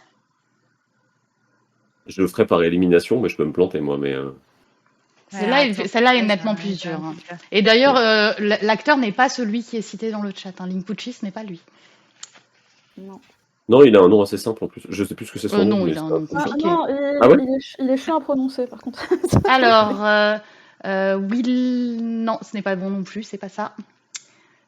Je le ferai par élimination, mais je peux me planter, moi. Mais Celle-là est nettement plus dure. Hein. Et d'ailleurs, l'acteur n'est pas celui qui est cité dans le chat. Hein. Link Pucci, ce n'est pas lui. Non. Non, il a un nom assez simple en plus. Je sais plus ce que c'est son nom. Non, mais il a un c'est nom pas- compliqué. non, Ah ouais il est chiant à prononcer, par contre. Alors, Will... Non, ce n'est pas bon non plus, c'est pas ça.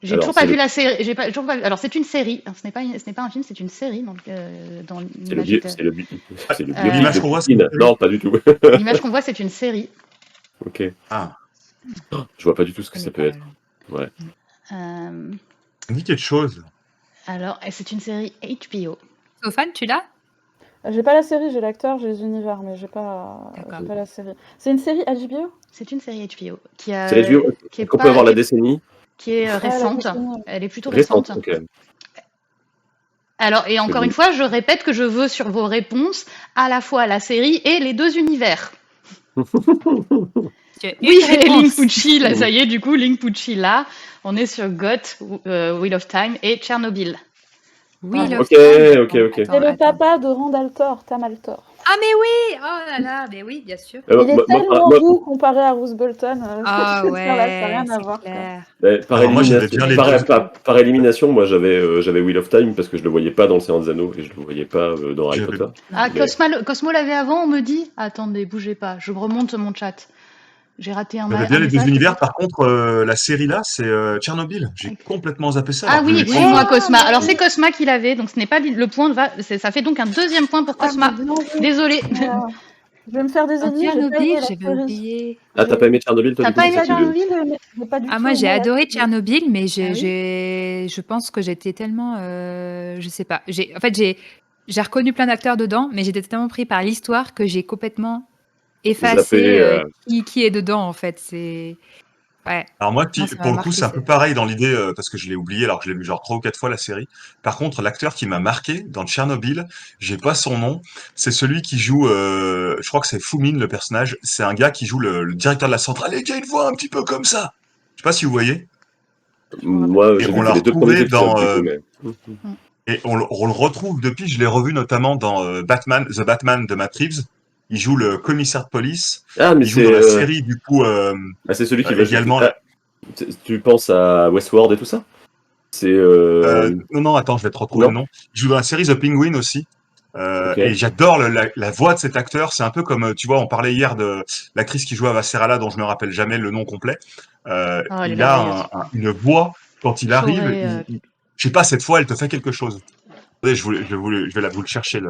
J'ai Alors, toujours pas c'est vu le, la série. J'ai pas, toujours pas vu- Alors, c'est une série. Ce n'est pas, ce n'est pas un film, c'est une série dans c'est le, l'imaginaire. c'est le, c'est le biopic L'image de qu'on voit, c'est une Poutine. série. Non, pas du tout. L'image qu'on voit, c'est une série. Ok. Ah, Je vois pas du tout ce que Je ça connais peut pas. être. Ouais. Euh, ça me dit quelque chose. alors, c'est une série HBO. Sophane, tu l'as? J'ai pas la série, j'ai l'acteur, j'ai les univers, mais j'ai pas la série. C'est une série HBO? C'est une série HBO C'est HBO. qui est Est-ce qu'on peut avoir la qui est, décennie qui est Ah, la récente. décennie. Elle est plutôt récente? récente. Ok. Alors, et encore une fois, je répète que je veux sur vos réponses à la fois la série et les deux univers. Tu as Oui, une et Link réponse. Pucci, là, ça y est, du coup, Link Pucci, là, on est sur GOT, Wheel of Time et Tchernobyl. Oui, Ah, Love ok, Time. ok, ok. Attends, C'est le attends. papa de Randall Thor, Tam Thor. Ah, mais oui! Oh là là, mais oui, bien sûr. Il est Moi, tellement doux comparé à Bruce Bolton. Ah je veux dire, là, ça n'a ouais, rien à c'est voir. Quoi. clair. par Alors, moi, j'aimais élimination, bien les deux. par élimination, moi j'avais Wheel of Time parce que je le voyais pas dans le Seigneur des Anneaux et je le voyais pas dans Harry J'avais- Potter. Ah, Mais- Cosmo l'avait avant, on me dit. Attendez, bougez pas, je remonte mon chat. J'ai raté un J'avais bien les deux message, univers. peut-être. Par contre, la série là, c'est Tchernobyl. J'ai complètement zappé ça. Ah Alors que oui, je excuse-moi, crois- Cosma. mais Alors, oui. c'est Cosma qui l'avait, donc ce n'est pas le point. Ça fait donc un deuxième point pour Cosma. mais bien vu. Désolée. Je vais me faire des Dans ennemis, j'ai pas aimé Tchernobyl, la j'avais série. oublié. Ah, t'as pas aimé Tchernobyl, toi, T'as du coup, pas c'est aimé ça qui est- Tchernobyl, mais j'ai pas du Ah, tout moi, j'ai aimé la adoré série. Tchernobyl, mais Ah oui je pense que j'étais tellement, je sais pas. En fait, j'ai reconnu plein d'acteurs dedans, mais j'étais tellement pris par l'histoire que j'ai complètement effacé Zappé, qui est dedans, en fait. Ouais, Alors moi, moi, ça m'a pour le coup, marqué. c'est un peu pareil dans l'idée, parce que je l'ai oublié, alors que je l'ai vu genre 3 ou 4 fois la série. Par contre, l'acteur qui m'a marqué dans Tchernobyl, j'ai pas son nom, c'est celui qui joue, je crois que c'est Foumine le personnage, c'est un gars qui joue le directeur de la centrale et qui a une voix un petit peu comme ça. Je sais pas si vous voyez. Moi, Et j'ai on vu que l'a les deux premiers retrouvé épisodes, dans, du coup, mais. et on le retrouve depuis, je l'ai revu notamment dans Batman, The Batman de Matt Reeves. Il joue le commissaire de police. Ah, mais Il joue dans la série, du coup, c'est celui qui va également. tu penses à Westworld et tout ça? C'est. Non, attends, je vais te retrouver le Non? nom. Il joue dans la série The Penguin aussi. Ok. Et j'adore la voix de cet acteur. C'est un peu comme, tu vois, on parlait hier de l'actrice qui joue à Vaserala, dont je me rappelle jamais le nom complet. Oh, elle est Il a merveilleuse. une voix, quand il arrive, J'aurais, je sais pas, cette fois, elle te fait quelque chose. Attendez, je vais vous le chercher.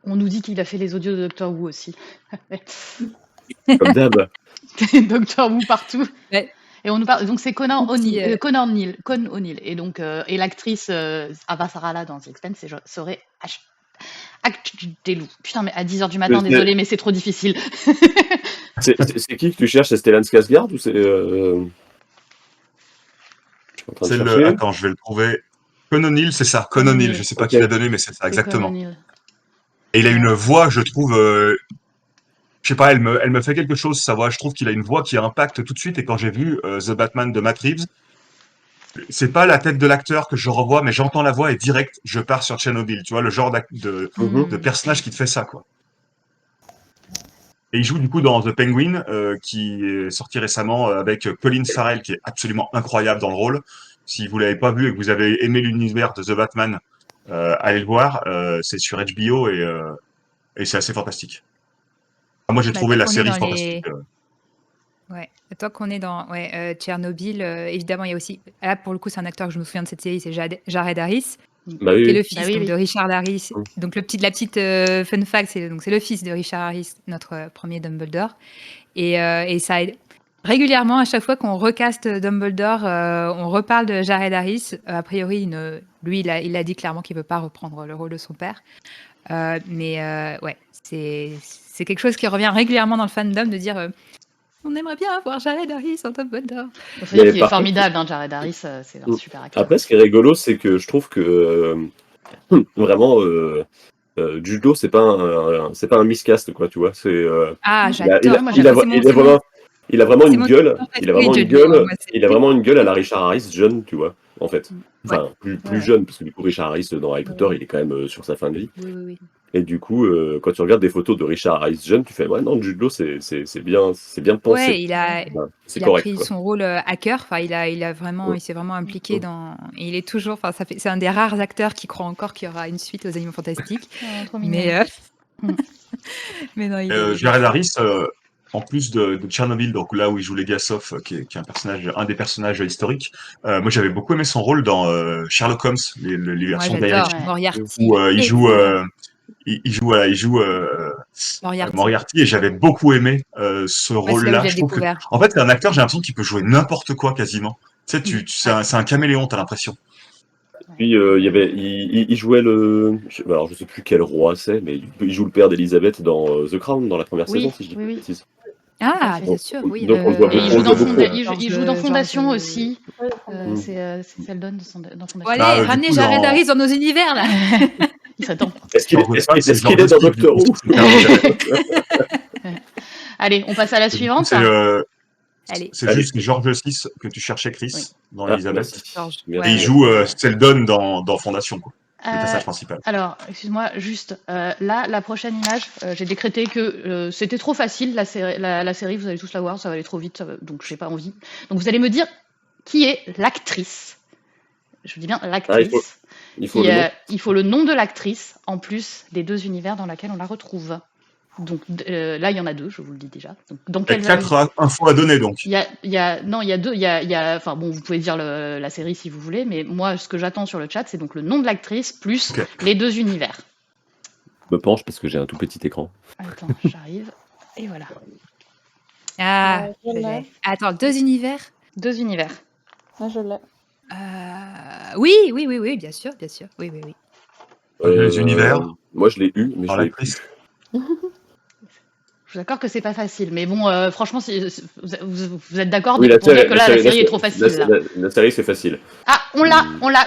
On nous dit qu'il a fait les audios de Doctor Who aussi. Comme d'hab. Doctor Who partout. Ouais. Et on nous parle. Donc c'est Connor Petit, O'Neill. Con O'Neill. Et donc et l'actrice Ava Sarala dans The Expanse serait Delou. Putain, mais à 10h du matin, Mais- désolé, mais c'est trop difficile. C'est qui que tu cherches? C'est Stellan Skarsgård ou c'est. Je suis en train de C'est chercher. attends, je vais le trouver. Con O'Neill, c'est ça. Con Con O'Neill. O'Neill. Je sais pas Ok. qui l'a donné, mais c'est ça, C'est exactement. Con O'Neill. Et il a une voix, je trouve, je sais pas, elle me fait quelque chose, sa voix. Je trouve qu'il a une voix qui impacte tout de suite. Et quand j'ai vu The Batman de Matt Reeves, c'est pas la tête de l'acteur que je revois, mais j'entends la voix et direct, je pars sur Tchernobyl. Tu vois, le genre Mhm. de personnage qui te fait ça, quoi. Et il joue du coup dans The Penguin, qui est sorti récemment avec Colin Farrell, qui est absolument incroyable dans le rôle. Si vous l'avez pas vu et que vous avez aimé l'univers de The Batman, allez le voir. C'est sur HBO et c'est assez fantastique. Moi, j'ai Bah, trouvé tant la qu'on est série dans fantastique. Ouais. Tant qu'on est dans Tchernobyl, évidemment, il y a aussi. Là, pour le coup, c'est un acteur que je me souviens de cette série, c'est Jared Harris, Bah oui, qui est le oui. fils Bah oui, donc, oui. de Richard Harris. Mm. Donc, la petite fun fact, c'est le fils de Richard Harris, notre premier Dumbledore. Et ça aide. Régulièrement, à chaque fois qu'on recaste Dumbledore, on reparle de Jared Harris. A priori, lui, il a dit clairement qu'il ne veut pas reprendre le rôle de son père. Mais ouais, c'est quelque chose qui revient régulièrement dans le fandom de dire on aimerait bien avoir Jared Harris en Dumbledore. Il faut dire Mais qu'il est par formidable, hein, Jared Harris, c'est un Mm. super acteur. Après, ce qui est rigolo, c'est que je trouve que vraiment, Judo, c'est pas un miscast, quoi, tu vois. C'est. Ah, Il a, il j'adore. a- Moi, il a- j'adore. il a vraiment C'est une mon gueule. acteur Il a préféré, vraiment une Jude Law. gueule. Moi, Il a vraiment une gueule à la Richard Harris jeune, tu vois, en fait. Mm. Enfin, plus Ouais. jeune, parce que du coup, Richard Harris dans Harry Ouais. Potter, il est quand même sur sa fin de vie. Oui. Et du coup, quand tu regardes des photos de Richard Harris jeune, tu fais ouais non, Jude Law c'est bien pensé. Ouais, C'est il a correct pris quoi. son rôle hacker. Enfin, il s'est vraiment impliqué dans. Et il est toujours. Enfin, c'est un des rares acteurs qui croit encore qu'il y aura une suite aux Animaux Fantastiques. Oh, trop mignon. Mais, Mm. mais non, Jared Harris, en plus de Tchernobyl, donc là où il joue Legasov, qui est un des personnages historiques, moi j'avais beaucoup aimé son rôle dans Sherlock Holmes, les Moi, versions j'adore d'Irish, Ouais. Moriarty. où il joue, Excellent. il joue Moriarty. Moriarty, et j'avais beaucoup aimé ce Moi, c'est là où rôle-là. j'ai Je trouve que, découvert. en fait, c'est un acteur, j'ai l'impression qu'il peut jouer n'importe quoi quasiment. Tu sais, c'est un caméléon, t'as l'impression. Puis il jouait alors je sais plus quel roi c'est, mais il joue le père d'Elisabeth dans The Crown dans la première Oui, saison si je dis pas oui, de oui. bêtises. Ah, fait. bien sûr, oui. Donc, on le voit Et il beaucoup, joue on dans, le voit beaucoup, il joue dans Fondation aussi. Ouais, C'est Seldon dans Fondation. Bon, allez, Bah, du ramenez coup, Jared dans- Harris dans nos univers, là. Il serait temps. Est-ce qu'il George Pal, c'est est George dans Steve, Doctor du coup, Who c'est super Allez, on passe à la Du coup, suivante. Allez, c'est Allez. juste George VI que tu cherchais, Chris, Oui. dans Ah, Elisabeth. merci. George. Merci. Et il joue Seldon dans Fondation, quoi. Le Euh, personnage principal. alors, excuse-moi, juste là, la prochaine image, j'ai décrété que c'était trop facile, la série, vous allez tous la voir, ça va aller trop vite, donc je n'ai pas envie. Donc vous allez me dire qui est l'actrice. Je vous dis bien l'actrice. Il faut le nom. Il faut le nom de l'actrice, en plus des deux univers dans lesquels on la retrouve. Donc là, il y en a deux, je vous le dis déjà. Donc, dans Il y a quelle 4 infos à donner, donc. il y a deux. Enfin bon, vous pouvez dire la série si vous voulez, mais moi, ce que j'attends sur le chat, c'est donc le nom de l'actrice plus Ok. les deux univers. Je me penche parce que j'ai un tout petit écran. Attends, j'arrive. Et voilà. Ah, je je l'ai. l'ai. Attends, 2 univers. Deux univers. Moi, je l'ai. Oui, bien sûr. Oui. Les univers. Moi, je l'ai eu, mais Par je l'ai l'actrice. Je suis d'accord que c'est pas facile, mais bon, franchement, vous êtes d'accord Oui, pour dire que là, la série est trop facile. Là. La série, c'est facile. Ah, on l'a,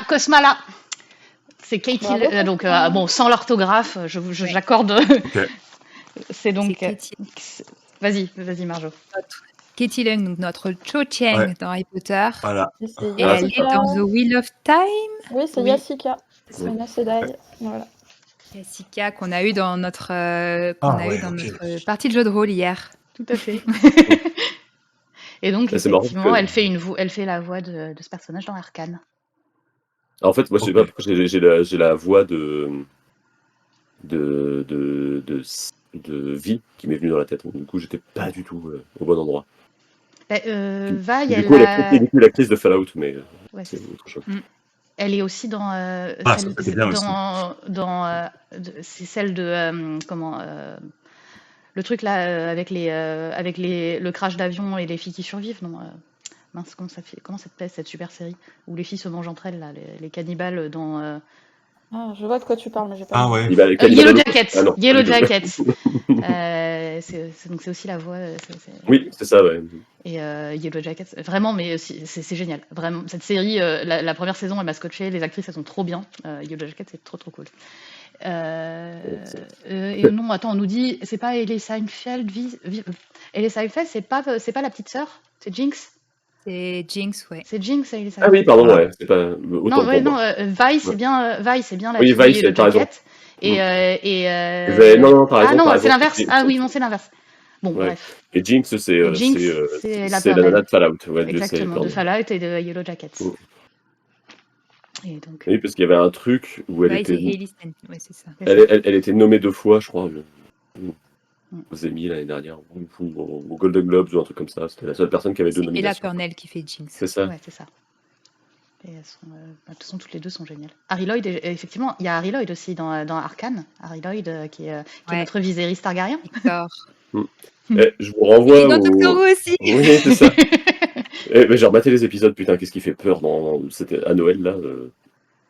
Cosma là. C'est Katie, Bravo. donc bon, sans l'orthographe, j'accorde. C'est donc. C'est Katie. Vas-y, Marjo. Katie Leung, donc notre Cho Chang Ouais. dans Harry Potter. Voilà. Et c'est Et Ah, elle c'est est ça. dans The Wheel of Time. Oui, c'est Oui. Yasika. Oui. Anna Sedai. Voilà. Jessica, qu'on a eu dans notre, ok. partie de jeu de rôle hier. Tout à fait. Et donc, Ah, c'est marrant effectivement, que- elle fait la voix de ce personnage dans Arcane. En fait, moi, je sais Ok. pas pourquoi j'ai la voix de Vie qui m'est venue dans la tête. Du coup, j'étais pas du tout au bon endroit. Vaille, Du elle coup, l'actrice de Fallout, mais ouais, c'est autre chose. elle est aussi dans. Ah, ça, c'était bien aussi. C'est celle de. Le truc là, avec le crash d'avion et les filles qui survivent, non mince, comment ça s'appelle cette super série où les filles se mangent entre elles, là, les cannibales dans. Ah, je vois de quoi tu parles, mais j'ai pas. Ah le nom. ouais. Yellow Jackets. Ah non, Yellow pas du tout. Jackets. Donc c'est aussi la voix. Oui, c'est ça, ouais. Et Yellow Jackets, vraiment, mais c'est génial. Vraiment, cette série, la première saison, elle m'a scotché. Les actrices, elles sont trop bien. Yellow Jackets, c'est trop cool. Et non, attends, on nous dit, c'est pas Ellie Seinfeld. Ellie Seinfeld, c'est pas la petite sœur, c'est Jinx. C'est Jinx, ouais. C'est Jinx, Ellie Ah Seinfeld. oui, pardon, ouais. C'est pas autant Non, pour moi. Vi, c'est bien la Oui, fille Vi, de Yellow t'as raison. Jacket. Non, t'as raison. Ah non, t'as c'est raison. l'inverse. Ah oui, non, c'est l'inverse. Bon, Ouais. bref. Et Jinx, c'est Jinx, c'est la la nana de Fallout. Ouais, Dieu sait, Exactement, de pardon. Fallout et de Yellow Jackets. Oh. Et donc, Oui, parce qu'il y avait un truc où elle Ouais, c'est était, Hailey Stenfield, ouais, c'est ça. elle était nommée 2 fois, je crois, Mm. aux Emmy l'année dernière, ou au Golden Globes ou un truc comme ça. C'était la seule personne qui avait 2 C'est Ella nominations. Purnell qui fait Jinx. C'est ça. Ouais, c'est ça. Et elles sont, de toute façon, toutes les deux sont géniales. Harry Lloyd, effectivement, il y a Harry Lloyd aussi dans Arcane. Harry Lloyd, qui est Ouais. notre Viserys Targaryen. Victor. Je vous renvoie Et dans au... Doctor Who aussi. Oui, c'est ça. Mais j'ai rematé les épisodes, putain, qu'est-ce qui fait peur c'était à Noël, là.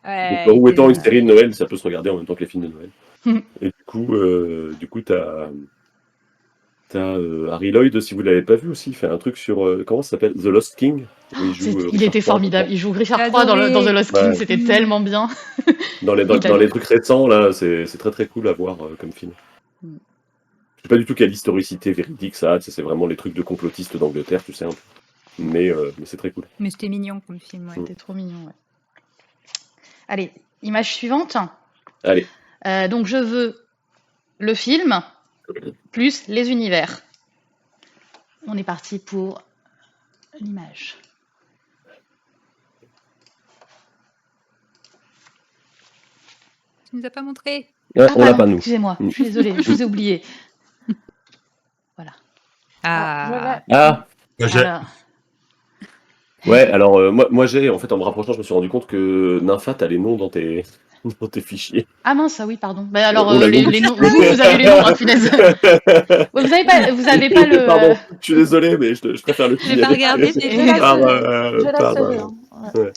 Ouais, Doctor Who étant une c'est- série de Noël, ça peut se regarder en même temps que les films de Noël. Mm. Et du coup, t'as Harry Lloyd, si vous l'avez pas vu aussi, il fait un truc sur comment ça s'appelle, The Lost King. Où il joue, Il Richard était III, formidable. Il joue Richard J'ai III dans adoré. The Lost King. Ouais. C'était tellement bien. Dans les trucs récents, là, c'est très très cool à voir comme film. Mm. Je sais pas du tout quelle historicité véridique ça a, c'est vraiment les trucs de complotistes d'Angleterre, tu sais. Un peu. Mais c'est très cool. Mais c'était mignon comme film, ouais. C'était trop mignon, ouais. Allez, image suivante. Allez. Donc je veux le film plus les univers. On est parti pour l'image. Tu nous as pas montré. Ouais, on l'a pardon, pas, nous. excusez-moi, je suis désolée, je vous ai oublié. Voilà. Ah, Ah, Alors, ouais, alors moi j'ai, en fait, en me rapprochant, je me suis rendu compte que Nympha, t'as les noms dans tes, dans tes fichiers. ah mince, ah oui, pardon. Bah alors, On l'a les, vu. les noms, vous avez les noms, hein, punaise. Ouais, vous avez pas le. Pardon, je suis désolé, mais je préfère le j'ai pas regardé. J'ai la Par, série, j'ai la par, série. Hein. Ouais. ouais.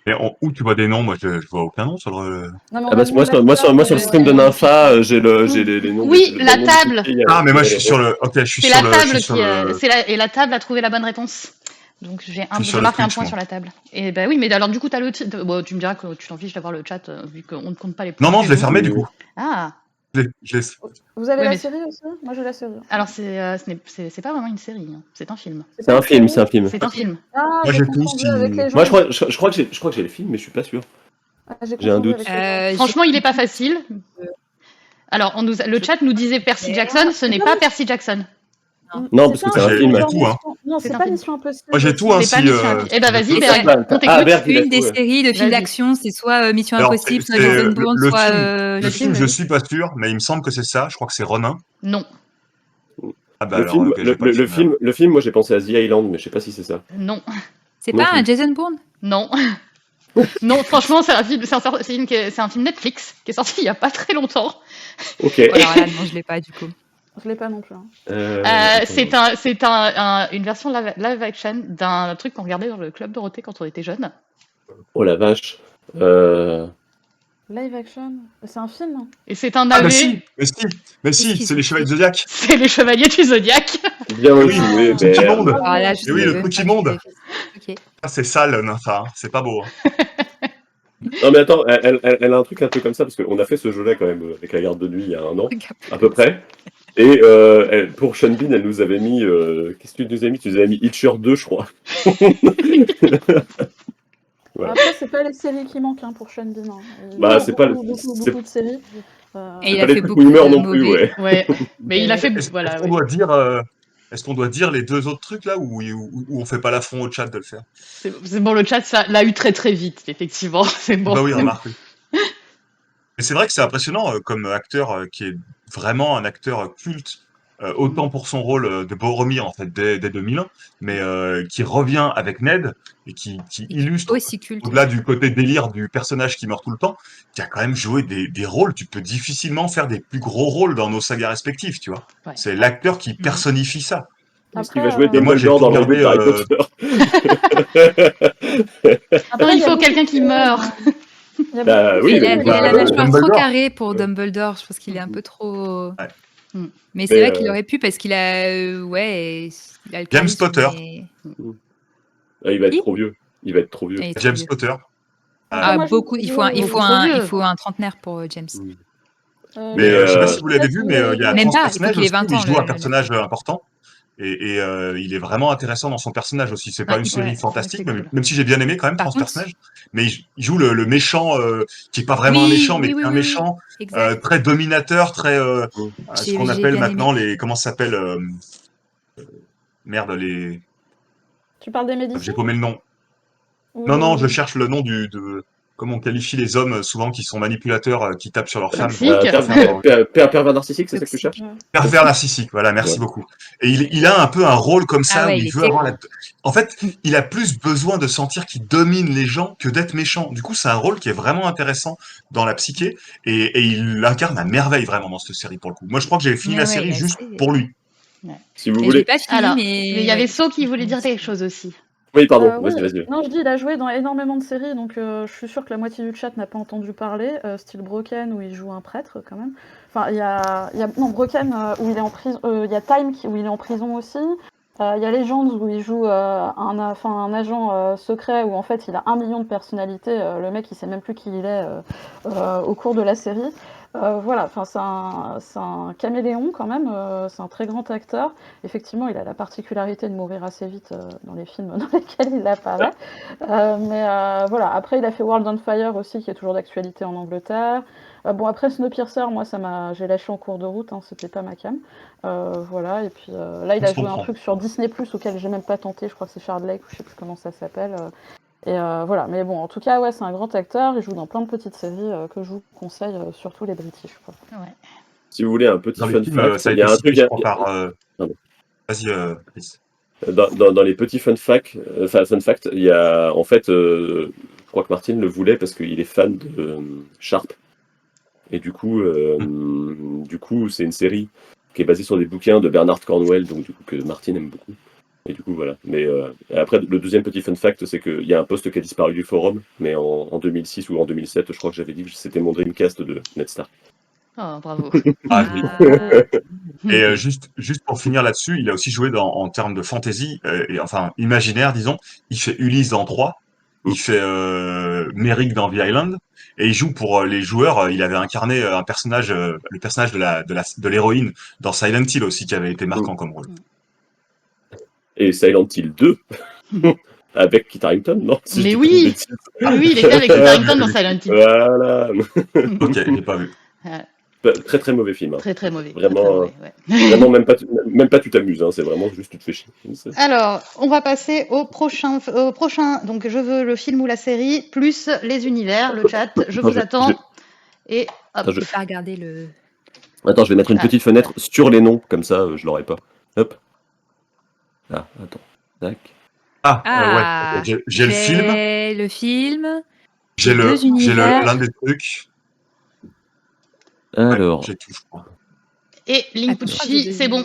Mais où tu vois des noms? Moi, je vois aucun nom sur le. Non, mais on Ah bah, a mis moi, sur le stream de Nympha, j'ai les noms Oui, des la noms de table. fichiers, il y a- Ah, mais moi, il y je a suis les sur le. Ok, je suis C'est sur la le. table Je suis sur le. et la table a trouvé la bonne réponse. Donc suis j'ai sur le marqué un Twitch, point moi. sur la table. Et bah oui, mais alors du coup t'as le titre. Bon, tu me diras que tu t'en fiches d'avoir le chat vu qu'on ne compte pas les points. Non, je chez l'ai nous. fermé du coup. Ah, Je l'ai- Vous avez Ouais, la mais- série aussi? Moi, j'ai la série. alors c'est pas vraiment une série, hein. C'est un film. C'est un film, c'est un film. C'est un film. Ah, Moi, j'ai j'ai tout, confondu si- avec les gens. Moi, je crois que j'ai le film, mais je suis pas sûr. Ah, j'ai j'ai un confondu doute. avec les gens. Franchement, il est pas facile. Alors le chat nous disait Percy Jackson, ce n'est pas Percy Jackson. Non, parce que c'est un J'ai- film. j'ai tout, hein. Non, C'est c'est un pas film. Mission Impossible. Moi, j'ai tout, hein, C'est pas si, Mission Impossible. Eh ben vas-y, j'ai tout. Berg, on t'écoute. Berg, il a Une des trouvé. séries de films Vas-y. d'action, c'est soit Mission Alors, Impossible, soit c'est Jason Bourne, le soit. film, le le film, film, je vas-y. suis pas sûr, mais il me semble que c'est ça. Je crois que c'est Ronin. Non, Ah bah Le alors, film, ok, j'ai pas le film, moi j'ai pensé à The Island, mais je sais pas si c'est ça. non, C'est Non pas plus. un Jason Bourne? non. Non, franchement, c'est un film, c'est un film Netflix qui est sorti il y a pas très longtemps. Ok. Alors là, non, je l'ai pas du coup. Je l'ai pas non plus. Hein. C'est une version live action d'un truc qu'on regardait dans le club Dorothée quand on était jeune. Oh la vache. Live action? C'est un film? Hein. Et c'est un Ah, navet. mais si, c'est les Chevaliers du Zodiac. C'est les Chevaliers du Zodiaque. Bien Oui, joué, le truc qui Berg. monte. Alors là, je Et oui, sais le même truc pas qui monte. Ok. Ah, c'est sale, Nympha, hein. C'est pas beau. Hein. Non mais attends, elle a un truc un peu comme ça, parce qu'on a fait ce jeu-là quand même avec la garde de nuit il y a un an, à peu près. Et pour Sean Bean, elle nous avait mis... Qu'est-ce que tu nous as mis? Tu nous avais mis Hitcher 2, je crois. Voilà. Après, c'est pas les séries qui manquent hein, pour Sean Bean. Hein. Il Bah, y a c'est pas le- beaucoup c'est- de séries. Et il Pas a les fait trucs beaucoup où il meurt de non plus, mauvais. ouais. Ouais, mais il a fait. Est-ce Voilà, qu'on oui. doit dire, est-ce qu'on doit dire les deux autres trucs là, ou on fait pas l'affront au chat de le faire? C'est bon, le chat, ça l'a eu très très vite, effectivement. C'est bon. Bah oui, remarque. Oui. Mais c'est vrai que c'est impressionnant comme acteur qui est vraiment un acteur culte, autant pour son rôle de Boromir en fait dès 2001, mais qui revient avec Ned et qui illustre Aussi culte. au-delà du côté délire du personnage qui meurt tout le temps, qui a quand même joué des rôles. Tu peux difficilement faire des plus gros rôles dans nos sagas respectives, tu vois. Ouais. C'est l'acteur qui personnifie ça. Parce Après, qu'il va jouer Et moi, j'ai Dumbledore tout dans le reboot regardé, d'Harry Potter. Attends, il faut quelqu'un qui meurt. Il y a Bah beaucoup oui, de Il a, séries, il a la bah, mâchoire trop Dumbledore. carrée pour Dumbledore. Je pense qu'il est un peu trop. Ouais. Mm. Mais c'est Mais, vrai qu'il aurait pu parce qu'il a. Ouais. Il a le James charisme, Potter. mais- Ah, il va être Qui trop vieux. Il va être trop vieux. Et il est trop James vieux. Potter. Ah, moi, je- beaucoup. Il faut un, Beaucoup trop vieux. il faut un trentenaire pour James. Mais je sais pas si vous je sais l'avez pas vu, si mais vous il y a l'avez Même pas, Transperce il faut Neige qu'il ait aussi, 20 où il ans, joue un le- personnage important. Et il est vraiment intéressant dans son personnage aussi. C'est pas Ouais, une série ouais, fantastique, c'est vrai que c'est même, cool. même si j'ai bien aimé quand même Par Transperce contre- Neige. Mais il joue le méchant, qui est pas vraiment un Oui, méchant, mais oui, qui est oui, un oui, méchant, Exact. très dominateur, très ce J'ai qu'on j'ai appelle bien maintenant aimé. les comment ça s'appelle merde les Tu parles des j'ai médecins paumé le nom. ou Non, des- je cherche le nom de comment on qualifie les hommes souvent qui sont manipulateurs, qui tapent sur leurs femmes. Toxique. Pervers narcissique, c'est ça que tu cherches? Pervers narcissique, voilà, merci Ouais. beaucoup. Et il a un peu un rôle comme ça Ah ouais, où il il est veut avoir la... En fait, il a plus besoin de sentir qu'il domine les gens que d'être méchant. Du coup, c'est un rôle qui est vraiment intéressant dans la psyché et il l'incarne à merveille vraiment dans cette série pour le coup. Moi, je crois que j'ai fini Ouais, la ouais, série il a juste essayé. pour lui. Si vous Et je l'ai voulez. pas fini, Alors, mais. il y avait ouais. So qui voulait dire quelque chose aussi. Oui, pardon, Oui. vas-y. Non, je dis, il a joué dans énormément de séries, donc je suis sûre que la moitié du chat n'a pas entendu parler. Style Broken, où il joue un prêtre, quand même. Enfin, il y a non, Broken, où il est en prison. Il y a Time, où il est en prison aussi. Il y a Legends, où il joue un agent secret, où en fait, il a 1 million de personnalités. Le mec, il sait même plus qui il est au cours de la série. Voilà, enfin, c'est un caméléon quand même, c'est un très grand acteur. Effectivement, il a la particularité de mourir assez vite dans les films dans lesquels il apparaît. Mais voilà, après, il a fait World on Fire aussi, qui est toujours d'actualité en Angleterre. Bon, après Snowpiercer, moi, j'ai lâché en cours de route, hein, c'était pas ma came. Voilà, et puis là, il Je a joué un comprends. truc sur Disney+, auquel j'ai même pas tenté, je crois que c'est Shard Lake, ou je sais plus comment ça s'appelle. Et voilà, mais bon, en tout cas, ouais, c'est un grand acteur, il joue dans plein de petites séries que je vous conseille, surtout les British, quoi. Ouais. Si vous voulez un petit Dans les fun films, fact, ça a il y a été un cité, truc. je crois, par. Pardon. Vas-y, Chris. Dans les petits fun facts, il y a en fait, je crois que Martin le voulait parce qu'il est fan de Sharp. Et du coup, c'est une série qui est basée sur des bouquins de Bernard Cornwell, donc du coup que Martin aime beaucoup. Et du coup, voilà. Mais après, le deuxième petit fun fact, c'est qu'il y a un poste qui a disparu du forum, mais en 2006 ou en 2007, je crois que j'avais dit que c'était mon Dreamcast de Ned Stark. Oh, bravo. Ah, oui. Ah, Et juste pour finir là-dessus, il a aussi joué en termes de fantasy, et, enfin imaginaire, disons. Il fait Ulysse dans 3, il fait Merrick dans The Island, et il joue pour les joueurs. Il avait incarné un personnage, le personnage de l'héroïne dans Silent Hill aussi, qui avait été marquant comme rôle. Et Silent Hill 2 avec Kit Harington, non? Si je Mais dis pas de oui, bêtises. oui, il était avec Kit Harington dans Silent Hill. Voilà. Ok, j'ai pas vu. Très très mauvais film. Hein. Très très mauvais. Vraiment, très mauvais, ouais. vraiment même pas tu t'amuses. Hein. C'est vraiment juste tu te fais chier. Alors, on va passer au prochain. Donc, je veux le film ou la série, plus les univers, le chat. Je vous attends. Et hop. Attends, je vais regarder le. Attends, je vais mettre une petite fenêtre sur les noms, comme ça je l'aurai pas. Hop. Ah, attends. Tac. Ouais, j'ai le film. Le film. J'ai l'un des trucs. Alors. Ouais, j'ai tout, je crois. Et Linkuchi, c'est bon.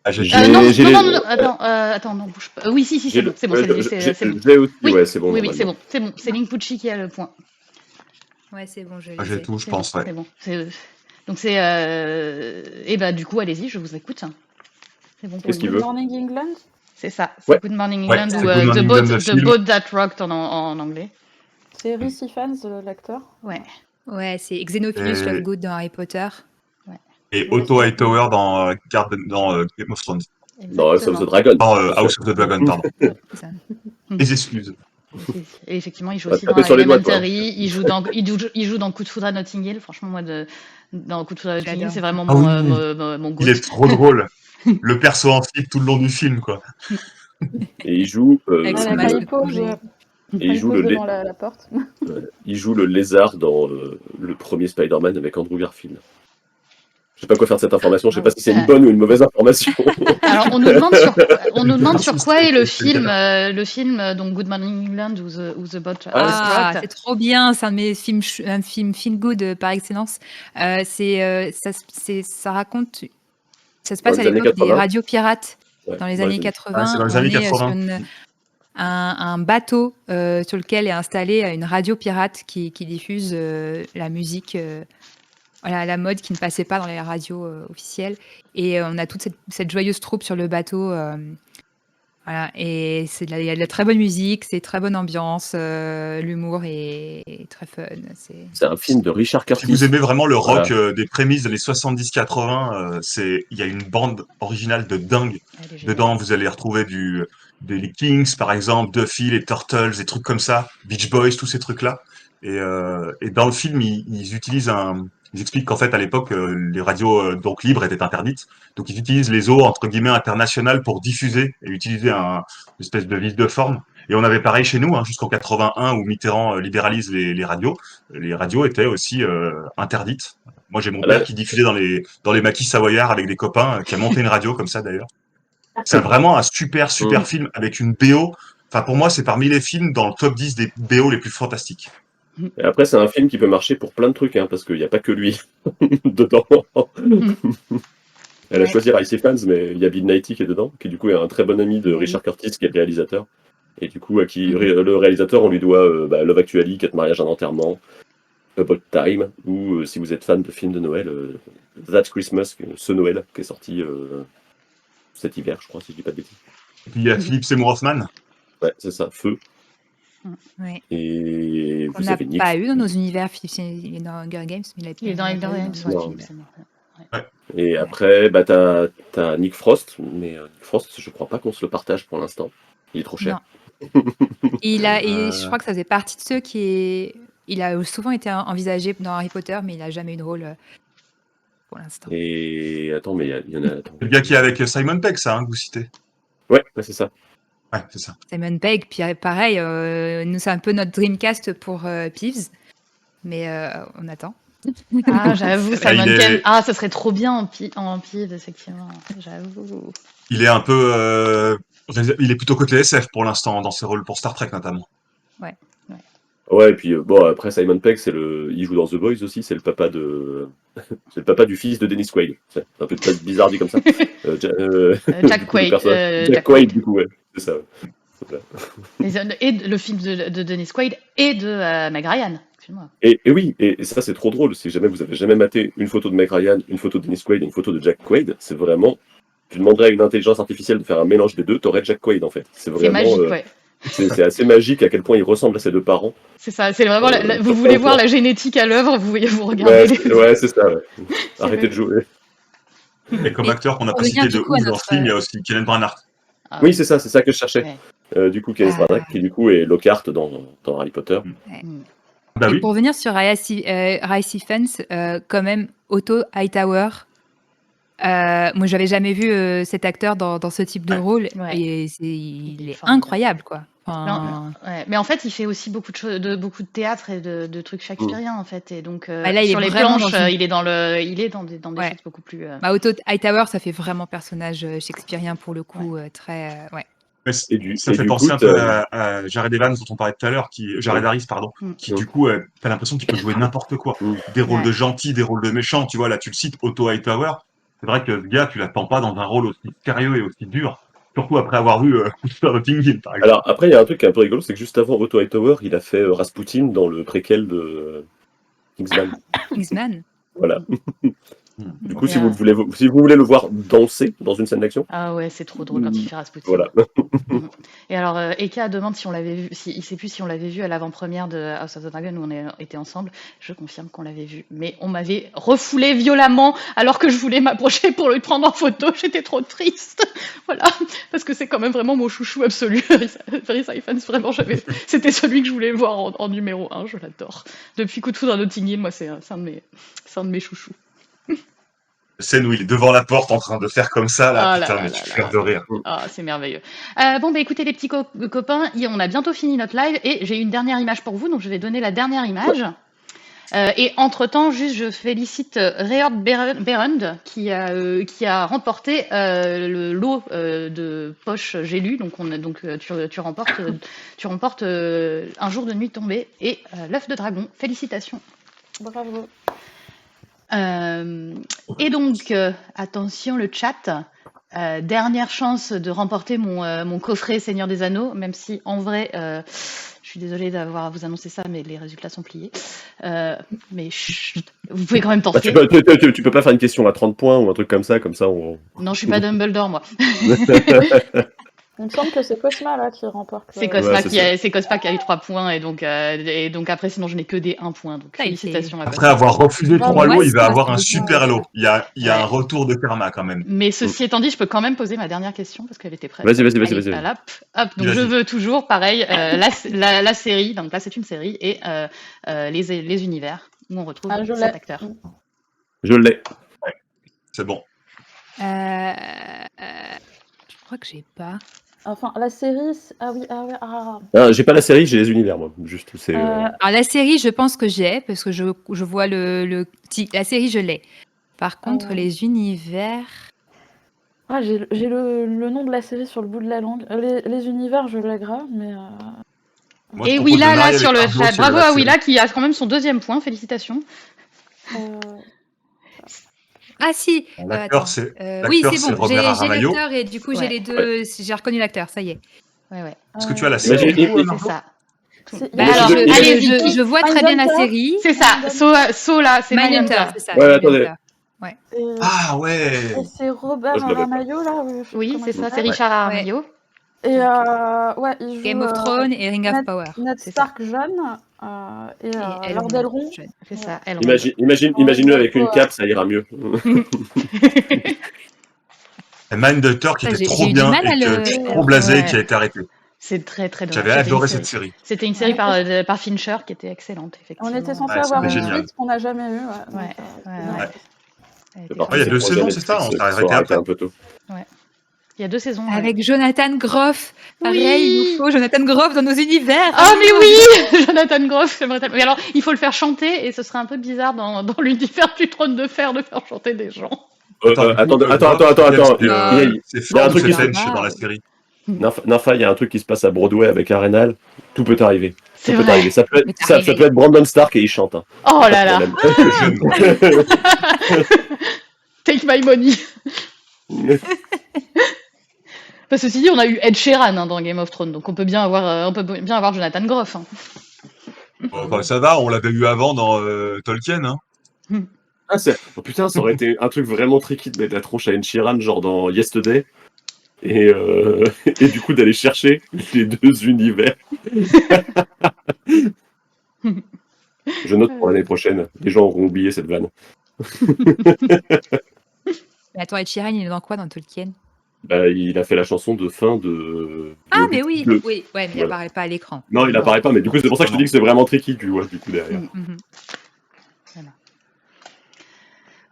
Attends, non, bouge pas. Oui, si, c'est bon, c'est bon. J'ai aussi, oui, ouais, c'est bon. Oui, c'est bon. C'est Linkuchi qui a le point. Ouais, c'est bon, je j'ai tout, je pense, ouais. C'est bon. Donc c'est... Et bah du coup, allez-y, je vous écoute. C'est bon. Qu'est-ce qu'il veut? Good Morning England. C'est ça, c'est Ouais. Good Morning Ouais, England c'est ou Good Morning England, le The film. Boat That Rocked en anglais. C'est Rhys Ifans, l'acteur. Ouais. Ouais, c'est Xenophilus Lovegood dans Harry Potter. Et Otto Hightower dans Game of Thrones. Dans House of the Dragon. House of the Dragon, pardon. C'est ça. Les excuses. Et effectivement, il joue aussi Ouais, dans taper sur les doigts, Elementary, il joue dans Coup de foudre à Notting Hill. Franchement, moi, dans Coup de foudre à Notting Hill, J'adore. c'est vraiment Ah oui. mon goût. Il est trop drôle. Le perso en slip tout le long du film, quoi. Et il joue. Avec son Quand masque il pose, congé. Et il joue le devant la porte. Il joue le lézard dans le premier Spider-Man avec Andrew Garfield. Je sais pas quoi faire de cette information, je sais pas si c'est une bonne ou une mauvaise information. Alors, on nous demande sur quoi est le film, donc Good Morning England ou The Boat That Rocked. C'est trop bien, c'est un de mes films, un film feel good par excellence. Ça raconte, ça se passe Dans à les années l'époque des 80. radios pirates. Ouais, Dans les années 80, c'est dans les on années est 80. sur un bateau sur lequel est installée une radio pirate qui diffuse la musique à la mode qui ne passait pas dans les radios officielles. Et on a toute cette joyeuse troupe sur le bateau. Voilà. Et il y a de la très bonne musique, c'est très bonne ambiance, l'humour est très fun. C'est un film de Richard Curtis. Si vous aimez vraiment le rock des prémices des 70-80, il y a une bande originale de dingue. Dedans, vous allez retrouver des Kings, par exemple, Duffy, les Turtles, des trucs comme ça, Beach Boys, tous ces trucs-là. Et dans le film, ils utilisent ils expliquent qu'en fait, à l'époque, les radios donc libres étaient interdites. Donc, ils utilisent les eaux, entre guillemets, internationales pour diffuser et utiliser une espèce de vis de forme. Et on avait pareil chez nous, jusqu'en 81, où Mitterrand libéralise les radios. Les radios étaient aussi interdites. Moi, j'ai mon père qui diffusait dans les maquis savoyards avec des copains, qui a monté une radio comme ça, d'ailleurs. C'est vraiment un super film avec une BO. Enfin, pour moi, c'est parmi les films dans le top 10 des BO les plus fantastiques. Et après, c'est un film qui peut marcher pour plein de trucs, parce qu'il n'y a pas que lui dedans. Elle a choisi Ricey Fans, mais il y a Bill Nighy qui est dedans, qui du coup est un très bon ami de Richard Curtis, qui est le réalisateur. Et du coup, le réalisateur, on lui doit Love Actually, 4 mariages, un enterrement, About Time, ou si vous êtes fan de films de Noël, That Christmas, ce Noël, qui est sorti cet hiver, je crois, si je dis pas de bêtises. Et puis il y a Philip Seymour Hoffman. Ouais, c'est ça, Feu. Ouais. Et on n'a pas eu dans nos univers. Il est dans Hunger Games, mais il est dans Hunger Games. Ouais. Et après, t'as Nick Frost, mais Nick Frost, je crois pas qu'on se le partage pour l'instant. Il est trop cher. Non. Je crois que ça faisait partie de ceux qui il a souvent été envisagé dans Harry Potter, mais il n'a jamais eu de rôle pour l'instant. Et attends, mais il y en a. Attends. Le gars qui est avec Simon Pegg, ça, que vous citez. Ouais, c'est ça. Ouais, c'est ça. Simon Pegg, puis pareil, nous c'est un peu notre Dreamcast pour Peeves, mais on attend. Ah, j'avoue, Simon il est- Pegg. Ah, ce serait trop bien en pile, effectivement. J'avoue. Il est un peu. Il est plutôt côté SF pour l'instant, dans ses rôles pour Star Trek notamment. Ouais, et puis bon, après Simon Pegg, il joue dans The Boys aussi, c'est le papa c'est le papa du fils de Dennis Quaid. C'est un peu peut-être bizarre dit comme ça. Jack Du coup, Quaid. Jack Quaid, du coup, ouais, c'est ça. Ouais. Et le film de Dennis Quaid et de Meg Ryan. Excuse-moi. Et oui, et ça c'est trop drôle. Si jamais vous avez jamais maté une photo de Meg Ryan, une photo de Dennis Quaid et une photo de Jack Quaid, c'est vraiment. Tu demanderais à une intelligence artificielle de faire un mélange des deux, t'aurais Jack Quaid en fait. C'est C'est vraiment. magique, ouais. C'est assez magique à quel point il ressemble à ses deux parents. C'est ça, c'est vraiment. Vous voulez voir la génétique à l'œuvre, vous regardez. Ouais, c'est ça. Ouais. C'est Arrêtez de jouer. Et comme acteur qu'on n'a pas on cité revient de du coup à ouf dans notre- ce film, il y a aussi Kenneth Branagh. Ah, Oui, c'est ça que je cherchais. Ouais. Du coup, Kenneth Branagh, qui du coup est Lockhart dans Harry Potter. Mm. Bah Et oui. pour revenir sur Raya Stephens, quand même, Otto Hightower, moi j'avais jamais vu cet acteur dans ce type de rôle, Ouais. et il Il est est formidable. incroyable, quoi. Enfin, Ouais. Mais en fait, il fait aussi beaucoup de théâtre et de trucs shakespeariens en fait. Et donc Bah là, il sur est les vraiment planches, dans une- il est dans des Ouais. choses beaucoup plus. bah, Otto Hightower, ça fait vraiment personnage shakespearien pour le coup, très. Ouais. Mais ça Et fait du penser coup, un peu à Jared Evans dont on parlait tout à l'heure, Jared Harris, pardon, Mm. qui du coup, t'as l'impression qu'il peut jouer n'importe quoi. Des rôles Ouais. de gentil, des rôles de méchant, tu vois, là tu le cites, Otto Hightower, c'est vrai que ce gars, tu l'attends pas dans un rôle aussi sérieux et aussi dur, surtout après avoir vu Super Notting Hill, par exemple. Alors après, il y a un truc qui est un peu rigolo, c'est que juste avant Otto Hightower, il a fait Rasputin dans le préquel de Kingsman. Kingsman. Voilà. Du coup, Et, si vous voulez le voir danser dans une scène d'action, Ah ouais, c'est trop drôle quand il fait Rasputin. voilà. Et alors, Eka demande si on l'avait vu, il sait plus si on l'avait vu à l'avant-première de House of the Dragon où on était ensemble. Je confirme qu'on l'avait vu, mais on m'avait refoulé violemment alors que je voulais m'approcher pour le prendre en photo. J'étais trop triste, voilà, parce que c'est quand même vraiment mon chouchou absolu. Ferris Ifans, vraiment, c'était celui que je voulais voir en numéro 1. Je l'adore. Depuis Coup de foudre à Notting Hill, moi, c'est un de mes chouchous. Scène où il est devant la porte en train de faire comme ça, là, Ah là putain, là mais là tu là. fais de rire. Ah, c'est merveilleux. Bon, bah écoutez les petits copains, on a bientôt fini notre live et j'ai une dernière image pour vous, donc je vais donner la dernière image. Et entre-temps, juste, je félicite Reord Berend qui a remporté le lot de poche J'ai lu. Donc, tu remportes Un jour de nuit tombée et l'œuf de dragon. Félicitations. Bravo. Et donc, attention le chat. Dernière chance de remporter mon coffret Seigneur des Anneaux, même si en vrai, je suis désolée d'avoir à vous annoncer ça, mais les résultats sont pliés. Mais chut, vous pouvez quand même Bah, tenter. tu peux pas faire une question à 30 points ou un truc comme ça on... Non, je suis pas Dumbledore, moi. Il me semble que c'est Cosma là qui remporte. C'est le- Cospa, Ouais, c'est qui a eu 3 points, et donc après, sinon je n'ai que des 1 point. Donc Ça, il félicitations à Après Cospa. avoir refusé Bravo. 3 lots, Ouais, il va c'est avoir vrai, un c'est super lot. Il y a Ouais. un retour de karma quand même. Mais ceci étant dit, je peux quand même poser ma dernière question parce qu'elle était prête. Vas-y. Allez, hop. Donc Vas-y. je veux toujours, pareil, la série. Donc là, c'est une série et les univers où on retrouve Ah, je cet l'ai. acteur. Je l'ai. C'est bon. Je crois que j'ai pas. Enfin, la série. Ah oui. Ah, j'ai pas la série, j'ai les univers, moi. Juste, c'est. Alors la série, je pense que j'ai, parce que je vois la série, je l'ai. Par contre, les univers. Ah, j'ai le nom de la série sur le bout de la langue. Les univers, je l'ai grave, mais. Moi, je Et propose de Willa, là, marier sur le avec Arnaud chat. sur Bravo la à série. Willa qui a quand même son 2e point. Félicitations. Ah si. L'acteur, attends. c'est Oui, l'acteur, c'est c'est bon. Robert J'ai Aramayo. l'acteur et du coup j'ai Ouais. les deux. J'ai reconnu l'acteur. Ça y est. Ouais. Est-ce que tu as la série Imagine- du coup, C'est Margot ça. Bah Imagine- alors, imagine- allez, je vois très bien la Mindhunter. série. C'est ça. So là, c'est Mindhunter, Mindhunter. c'est ça. Ouais, Mindhunter. Et, Ah ouais. et c'est Robert Moi, je l'avais pas. Aramayo là. Je sais Oui, comment c'est il ça. C'est s'appelle. Richard Aramayo. Et ouais, il joue Game of Thrones et Ring of Ned- Power. Ned C'est ça. Stark jeune et Et Lord Elrond. jeune. C'est ça. Elle Imagine-le avec une cape, ça ira mieux. Et Mindhunter qui Ça, était j'ai trop eu du bien mal à et que le- je suis trop blasé Ouais. qui a été arrêté. C'est très très dommage. J'avais adoré cette série. C'était une série par Fincher qui était excellente, effectivement. On était censé Ouais, avoir c'était une génial. suite qu'on n'a jamais eue. Ouais, C'est Elle était parti, Ouais, il y a c'est 2 pour saisons, Netflix, c'est ça? On s'est qui sont arrêté arrêtés après. un peu tôt. Il y a 2 saisons. ouais. Avec Jonathan Groff. Pareil, Oui. il nous faut Jonathan Groff dans nos univers. Ah mais oui, Jonathan Groff, j'aimerais tellement. Mais alors, il faut le faire chanter et ce serait un peu bizarre dans l'univers du Trône de Fer de faire chanter des gens. Attends. C'est Il y a un Ford ou truc c'est qui se- Finch dans la série? Nympha, il y a un truc qui se passe à Broadway avec Arenal. Tout peut arriver. C'est Tout peut vrai. arriver. Ça peut Mais être, ça peut être Brandon Stark et il chante. Hein. Oh Pas là de là, problème. Jeune. take my money. Parce que ceci dit, on a eu Ed Sheeran dans Game of Thrones, donc on peut bien avoir Jonathan Groff. Hein. Enfin, ça va, on l'avait eu avant dans Tolkien. Hein. Oh putain, ça aurait été un truc vraiment tricky de mettre la tronche à Ed Sheeran, genre dans Yesterday. Et du coup, d'aller chercher les 2 univers. Je note pour l'année prochaine. Les gens auront oublié cette vanne. Mais attends, Ed Sheeran, il est dans quoi dans Tolkien? Bah, il a fait la chanson de fin de. Ah, de mais Hobbit oui, 2. oui, ouais, mais il Voilà. apparaît pas à l'écran. Non, il apparaît pas, mais du coup, c'est pour ça que je te dis que c'est vraiment tricky, tu vois, du coup, derrière. Mhm.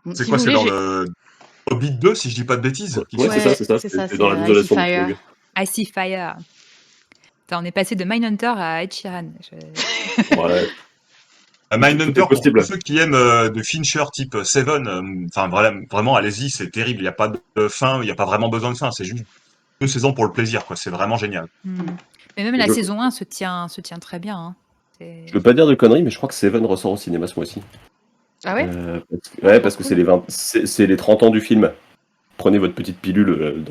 Bon, C'est si quoi? vous C'est voulez, dans le Hobbit 2, si je dis pas de bêtises? Ouais, c'est ça, c'est ça. c'est ça, C'est dans c'est la désolation Icy de Fire. Smaug. Icy Fire. Attends, on est passé de Mindhunter à Ed Sheeran. Ouais. Mindhunter, Tout est pour possible. tous ceux qui aiment de Fincher type Seven, enfin vraiment, allez-y, c'est terrible. Il n'y a pas de fin, il n'y a pas vraiment besoin de fin. C'est juste 2 saisons pour le plaisir, quoi. C'est vraiment génial. Mais même la saison 1 se tient très bien. Hein. Je veux pas dire de conneries, mais je crois que Seven ressort au cinéma ce mois-ci. Ah ouais Parce que c'est les 30 ans du film. Prenez votre petite pilule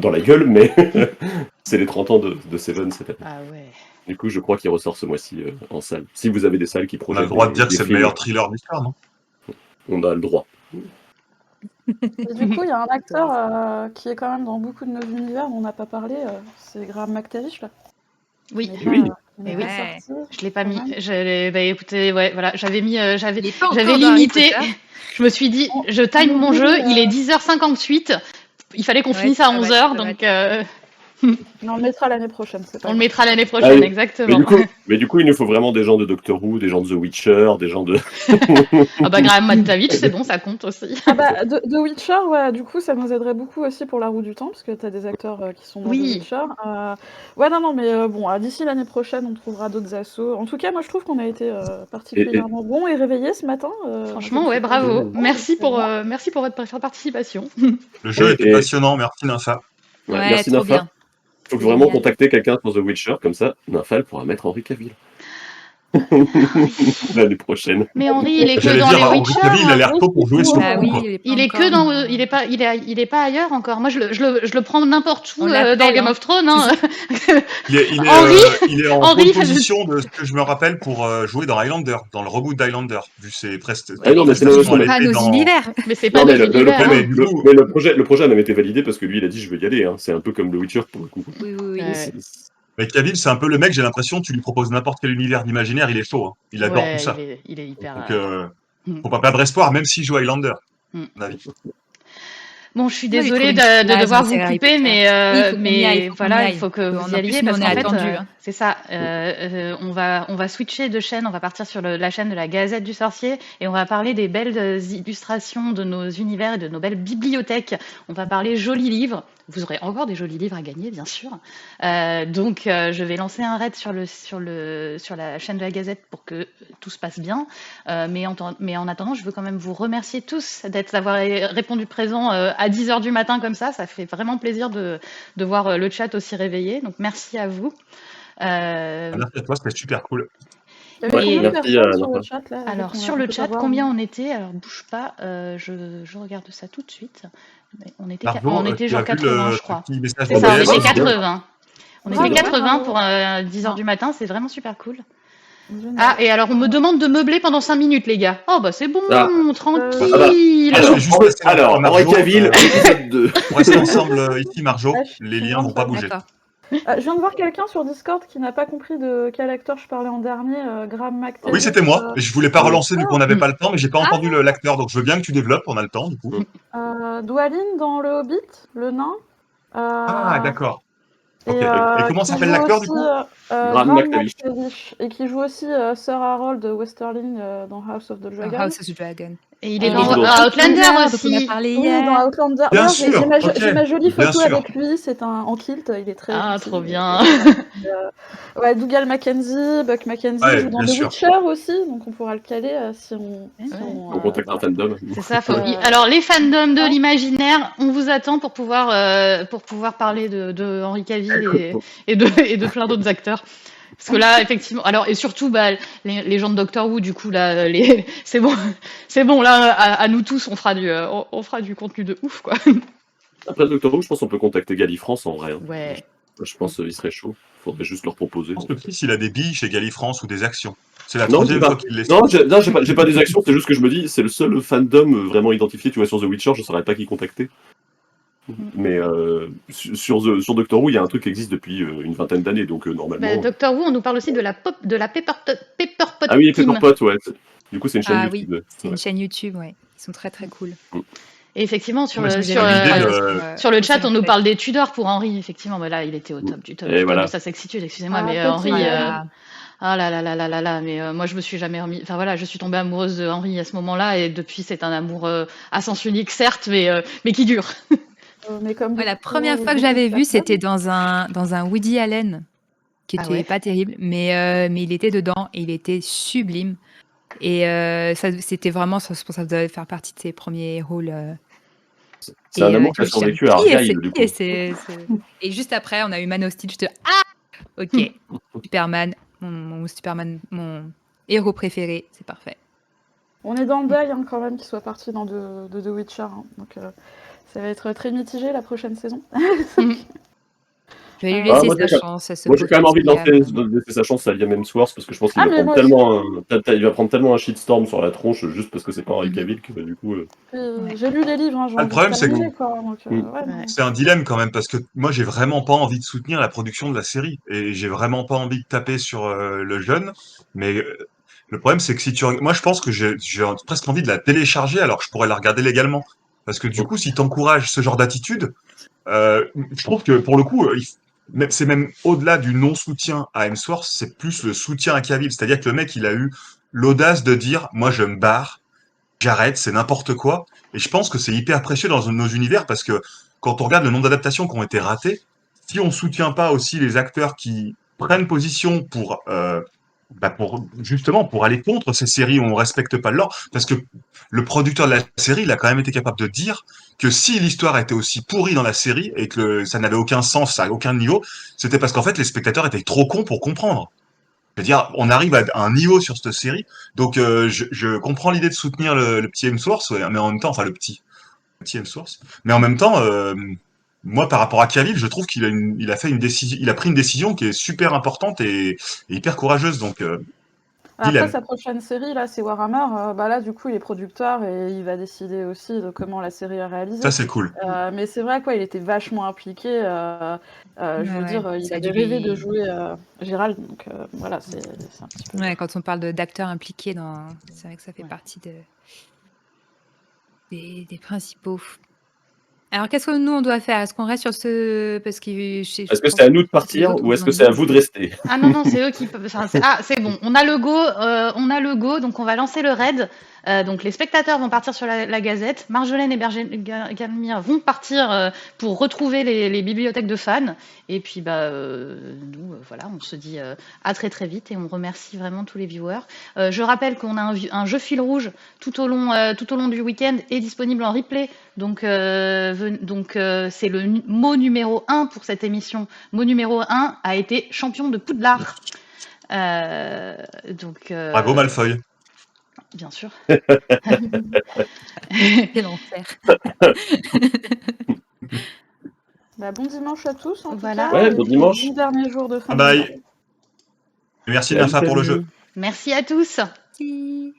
dans la gueule, mais c'est les 30 ans de Seven cette année. Ah ouais. Du coup, je crois qu'il ressort ce mois-ci en salle. Si vous avez des salles qui On projettent a le droit de dire que des c'est le films, meilleur thriller de l'histoire, non? on a le droit. Et du coup, il y a un acteur qui est quand même dans beaucoup de nos univers dont on n'a pas parlé, c'est Graham McTavish, là. Oui. Il est Oui. pas- il est Eh oui. pas sorti, Je l'ai pas mis. quand même. Bah écoutez, ouais, voilà, j'avais mis, Il est pas encore j'avais dans Harry limité. Potter. Je me suis dit, je time mon jeu, il est 10h58. Il fallait qu'on finisse à ça va, 11h, ça va. donc Non, on le mettra l'année prochaine, c'est pas on le grave. mettra l'année prochaine, Ah oui. exactement. Mais du coup, il nous faut vraiment des gens de Doctor Who, des gens de The Witcher, des gens de. Ah bah Graham McTavish, c'est bon, ça compte aussi. Ah bah, The Witcher, ouais, du coup, ça nous aiderait beaucoup aussi pour La Roue du Temps, parce que t'as des acteurs qui sont dans Oui. The Witcher. Ouais, non, mais bon, d'ici l'année prochaine, on trouvera d'autres assos. En tout cas, moi, je trouve qu'on a été particulièrement bons et réveillés ce matin. Franchement, je ouais, me suis bravo. dit, Merci c'est bon. merci pour votre participation. Le jeu était Et- passionnant, merci Nympha. Ouais, Ouais, merci trop Nympha. bien. Faut C'est vraiment génial. contacter quelqu'un sur The Witcher, comme ça, Nympha, elle pourra mettre Henry Cavill. L'année prochaine. Mais Henri, il est que J'allais dans dire, les Henry Witcher. Cavill, il a l'air tôt pour jouer ce Bah coup, oui, quoi. Il est que dans, il est pas ailleurs encore. Moi, je le prends n'importe où On dans l'appelle, Game hein. of Thrones. Hein. Il est en Henry, pole position de ce que je me rappelle pour jouer dans Highlander, dans le reboot d'Highlander, vu ses Ah non, mais c'est prestations le- à Pas l'épée nos dans... univers. Mais c'est pas Non, mais nos univers. Ouais, mais Hein. du coup, le projet a même été validé parce que lui, il a dit je veux y aller. Hein. C'est un peu comme le Witcher pour le coup. Oui, oui, oui. Ouais. mais Cavill, c'est un peu le mec, j'ai l'impression, tu lui proposes n'importe quel univers d'imaginaire, il est chaud. Hein. Il adore Ouais, tout ça. il est hyper. Donc, faut pas perdre espoir, même s'il joue à Highlander. Hmm. à mon avis. Bon, je suis On va lui désolée trouver une de place devoir dans vous la série couper, Harry mais, Potter. Oui, faut qu'on y aille, faut qu'on voilà, y il aille. faut que En vous y plus, alliez nous, parce on est qu'en fait, attendus, hein. c'est ça. On va switcher de chaîne, on va partir sur la chaîne de la Gazette du Sorcier et on va parler des belles illustrations de nos univers et de nos belles bibliothèques. On va parler jolis livres. Vous aurez encore des jolis livres à gagner, bien sûr. Donc, je vais lancer un raid sur la chaîne de la Gazette pour que tout se passe bien. Mais en attendant, je veux quand même vous remercier tous d'avoir répondu présent à 10h du matin comme ça. Ça fait vraiment plaisir de voir le chat aussi réveillé. Donc, merci à vous. Merci à toi, c'était super cool. Il y avait Ouais, combien de merci, personnes sur Nympha. le chat, là, Alors, qu'on sur a le pu chat, savoir, combien hein. on était? Alors, bouge pas, je regarde ça tout de suite. Mais on était Margot, tu genre as vu 80, le je crois. petit message C'est ça, on bah, était c'est bien. 80. On Bravo, était 80 bravo. pour 10h du matin, c'est vraiment super cool. Génial. Ah, et alors on me demande de meubler pendant 5 minutes, les gars. Oh, bah c'est bon, Ah. tranquille. Je vais juste passer la parole à Marjo, Henry Cavill, épisode 2. On reste ensemble ici, Marjo. Ouais, Les je liens suis vont pas d'accord. bouger. D'accord. Je viens de voir quelqu'un sur Discord qui n'a pas compris de quel acteur je parlais en dernier, Graham McTavish. Oui, c'était moi. Je voulais pas relancer vu qu'on n'avait pas le temps, mais j'ai pas entendu l'acteur, donc je veux bien que tu développes, on a le temps du coup. Dwalin dans Le Hobbit, le nain. Ah, d'accord. Ok. Et comment qui s'appelle joue l'acteur, aussi du coup? Graham Graham McTavish. McTavish, et qui joue aussi Sir Harold Westerling dans House of the Dans Dragon. House of the Dragon. Et il Et est il dans est joue dans dans Outlander Outlander, dont on a aussi. parlé Oui, dans hier. Outlander. Bien D'ailleurs, sûr, ok. j'ai ma jolie Bien photo sûr. avec lui. C'est en kilt. Il est très Ah, gentil. trop bien. Ouais, Dougal Mackenzie, Buck Mackenzie Ouais, joue dans bien The sûr. Witcher aussi, donc on pourra le caler si on. Ouais. On contacte un voilà. fandom. C'est ça. Euh, Alors, les fandoms de l'imaginaire, on vous attend pour pouvoir parler de Henry Cavill et de plein d'autres acteurs. Parce que là, effectivement, alors et surtout, les gens de Doctor Who, du coup, là, c'est bon, là, à nous tous, on fera du contenu de ouf, quoi. Après Doctor Who, je pense qu'on peut contacter Galifrance en vrai. Ouais. Je pense qu'il serait chaud. Faudrait juste leur proposer. Je pense que Chris, il a des billes chez Galifrance ou des actions. C'est la Non, j'ai troisième fois pas. qu'il les Non, j'ai pas des actions, c'est juste que je me dis, c'est le seul fandom vraiment identifié, tu vois, sur The Witcher, je saurais pas qui contacter. Mais sur Doctor Who, il y a un truc qui existe depuis une vingtaine d'années, donc normalement. Doctor Who, on nous parle aussi de la Pepperpot Ah oui, Team. Pepperpot, ouais. Du coup, c'est une chaîne Ah oui, YouTube. c'est une chaîne YouTube, ouais. Ils sont très très cool. Et effectivement, sur Ouais, le, c'est sur, l'idée euh, de- sur le Conseil chat, on nous Québec. parle des Tudors pour Henry, effectivement. Mais là, il était au top du top, Et voilà. de sa sexitude, excusez-moi. Ah, Mais petit, Henry, Oh là là. ah là là là là là là. Mais moi, je me suis jamais remis. Enfin voilà, je suis tombée amoureuse de Henry à ce moment-là. Et depuis, c'est un amour à sens unique, certes, mais qui dure. mais comme Ouais, la beaucoup- première fois que beaucoup j'avais de vu, personnes. c'était dans un Woody Allen, qui Ah était ouais. pas terrible, mais il était dedans et il était sublime. Et c'était vraiment, je pense que ça devait faire partie de ses premiers rôles. C'est un amour Du qui a coup, j'étais survécu à qui est Argyle, du coup. Et juste après, on a eu Man of Steel. J'étais ok, Superman, mon Superman, mon héros préféré, c'est parfait. On est dans le deuil quand même qu'il soit parti de The Witcher, hein. Donc ça va être très mitigé la prochaine saison. Je vais lui Ah, laisser moi, sa chance à ce Moi, j'ai quand même envie de Liam. laisser sa chance à Liam Hemsworth parce que je pense qu'il Ah, va mais prendre moi aussi. il va prendre tellement un shitstorm sur la tronche juste parce que c'est pas Henry Cavill que du coup. J'ai lu les livres, hein, j'ai Ah, le envie problème, de c'est que terminer, quoi. Donc, Mm. ouais, non. Ouais. c'est un dilemme quand même, parce que moi, j'ai vraiment pas envie de soutenir la production de la série. Et j'ai vraiment pas envie de taper sur le jeune. Mais le problème, c'est que si tu... Moi, je pense que j'ai presque envie de la télécharger alors que je pourrais la regarder légalement. Parce que du coup, si t'encourages ce genre d'attitude, je trouve que pour le coup, c'est même au-delà du non-soutien à Hemsworth, c'est plus le soutien à Cavill. C'est-à-dire que le mec, il a eu l'audace de dire, moi, je me barre, j'arrête, c'est n'importe quoi. Et je pense que c'est hyper précieux dans nos univers parce que quand on regarde le nombre d'adaptations qui ont été ratées, si on soutient pas aussi les acteurs qui prennent position pour justement pour aller contre ces séries où on respecte pas le lore, parce que le producteur de la série, il a quand même été capable de dire que si l'histoire était aussi pourrie dans la série et que ça n'avait aucun sens à aucun niveau, c'était parce qu'en fait les spectateurs étaient trop cons pour comprendre. C'est-à-dire, on arrive à un niveau sur cette série, donc je comprends l'idée de soutenir le petit M-Source, ouais, mais en même temps, enfin le petit M-Source, mais en même temps, moi par rapport à Cavill, je trouve il a fait une décision, il a pris une décision qui est super importante et hyper courageuse, donc Après, dilemme. sa prochaine série, là, c'est Warhammer. Bah là, du coup, il est producteur et il va décider aussi de comment la série est réalisée. Ça c'est cool. Mais c'est vrai, quoi, il était vachement impliqué. Je veux dire, il Ça a avait dû rêvé lui- de jouer Gérald. Donc voilà, c'est un petit peu. Ouais, quand on parle d'acteurs impliqués c'est vrai que ça fait Ouais. partie des principaux. Alors, qu'est-ce que nous, on doit faire? Est-ce qu'on reste sur ce... Parce que Est-ce que c'est à nous de partir ou est-ce que c'est à vous de rester? Ah non, non, c'est eux qui peuvent. Enfin, c'est bon, on a le go, donc on va lancer le raid. Donc les spectateurs vont partir sur la Gazette. Marjolaine et Galmire vont partir pour retrouver les bibliothèques de fans. Et puis nous, voilà, on se dit à très très vite et on remercie vraiment tous les viewers. Je rappelle qu'on a un jeu fil rouge tout au long du week-end est disponible en replay. Donc c'est le mot numéro 1 pour cette émission. Mot numéro 1 a été champion de Poudlard. Bravo Malfoy. Bien sûr. Quel enfer. Bah, bon dimanche à tous, en Voilà. tout cas. Ouais, et bon puis, dimanche. bon dernier jour de fin Bye de bye. Merci Nympha pour le jeu. Merci à tous. Si.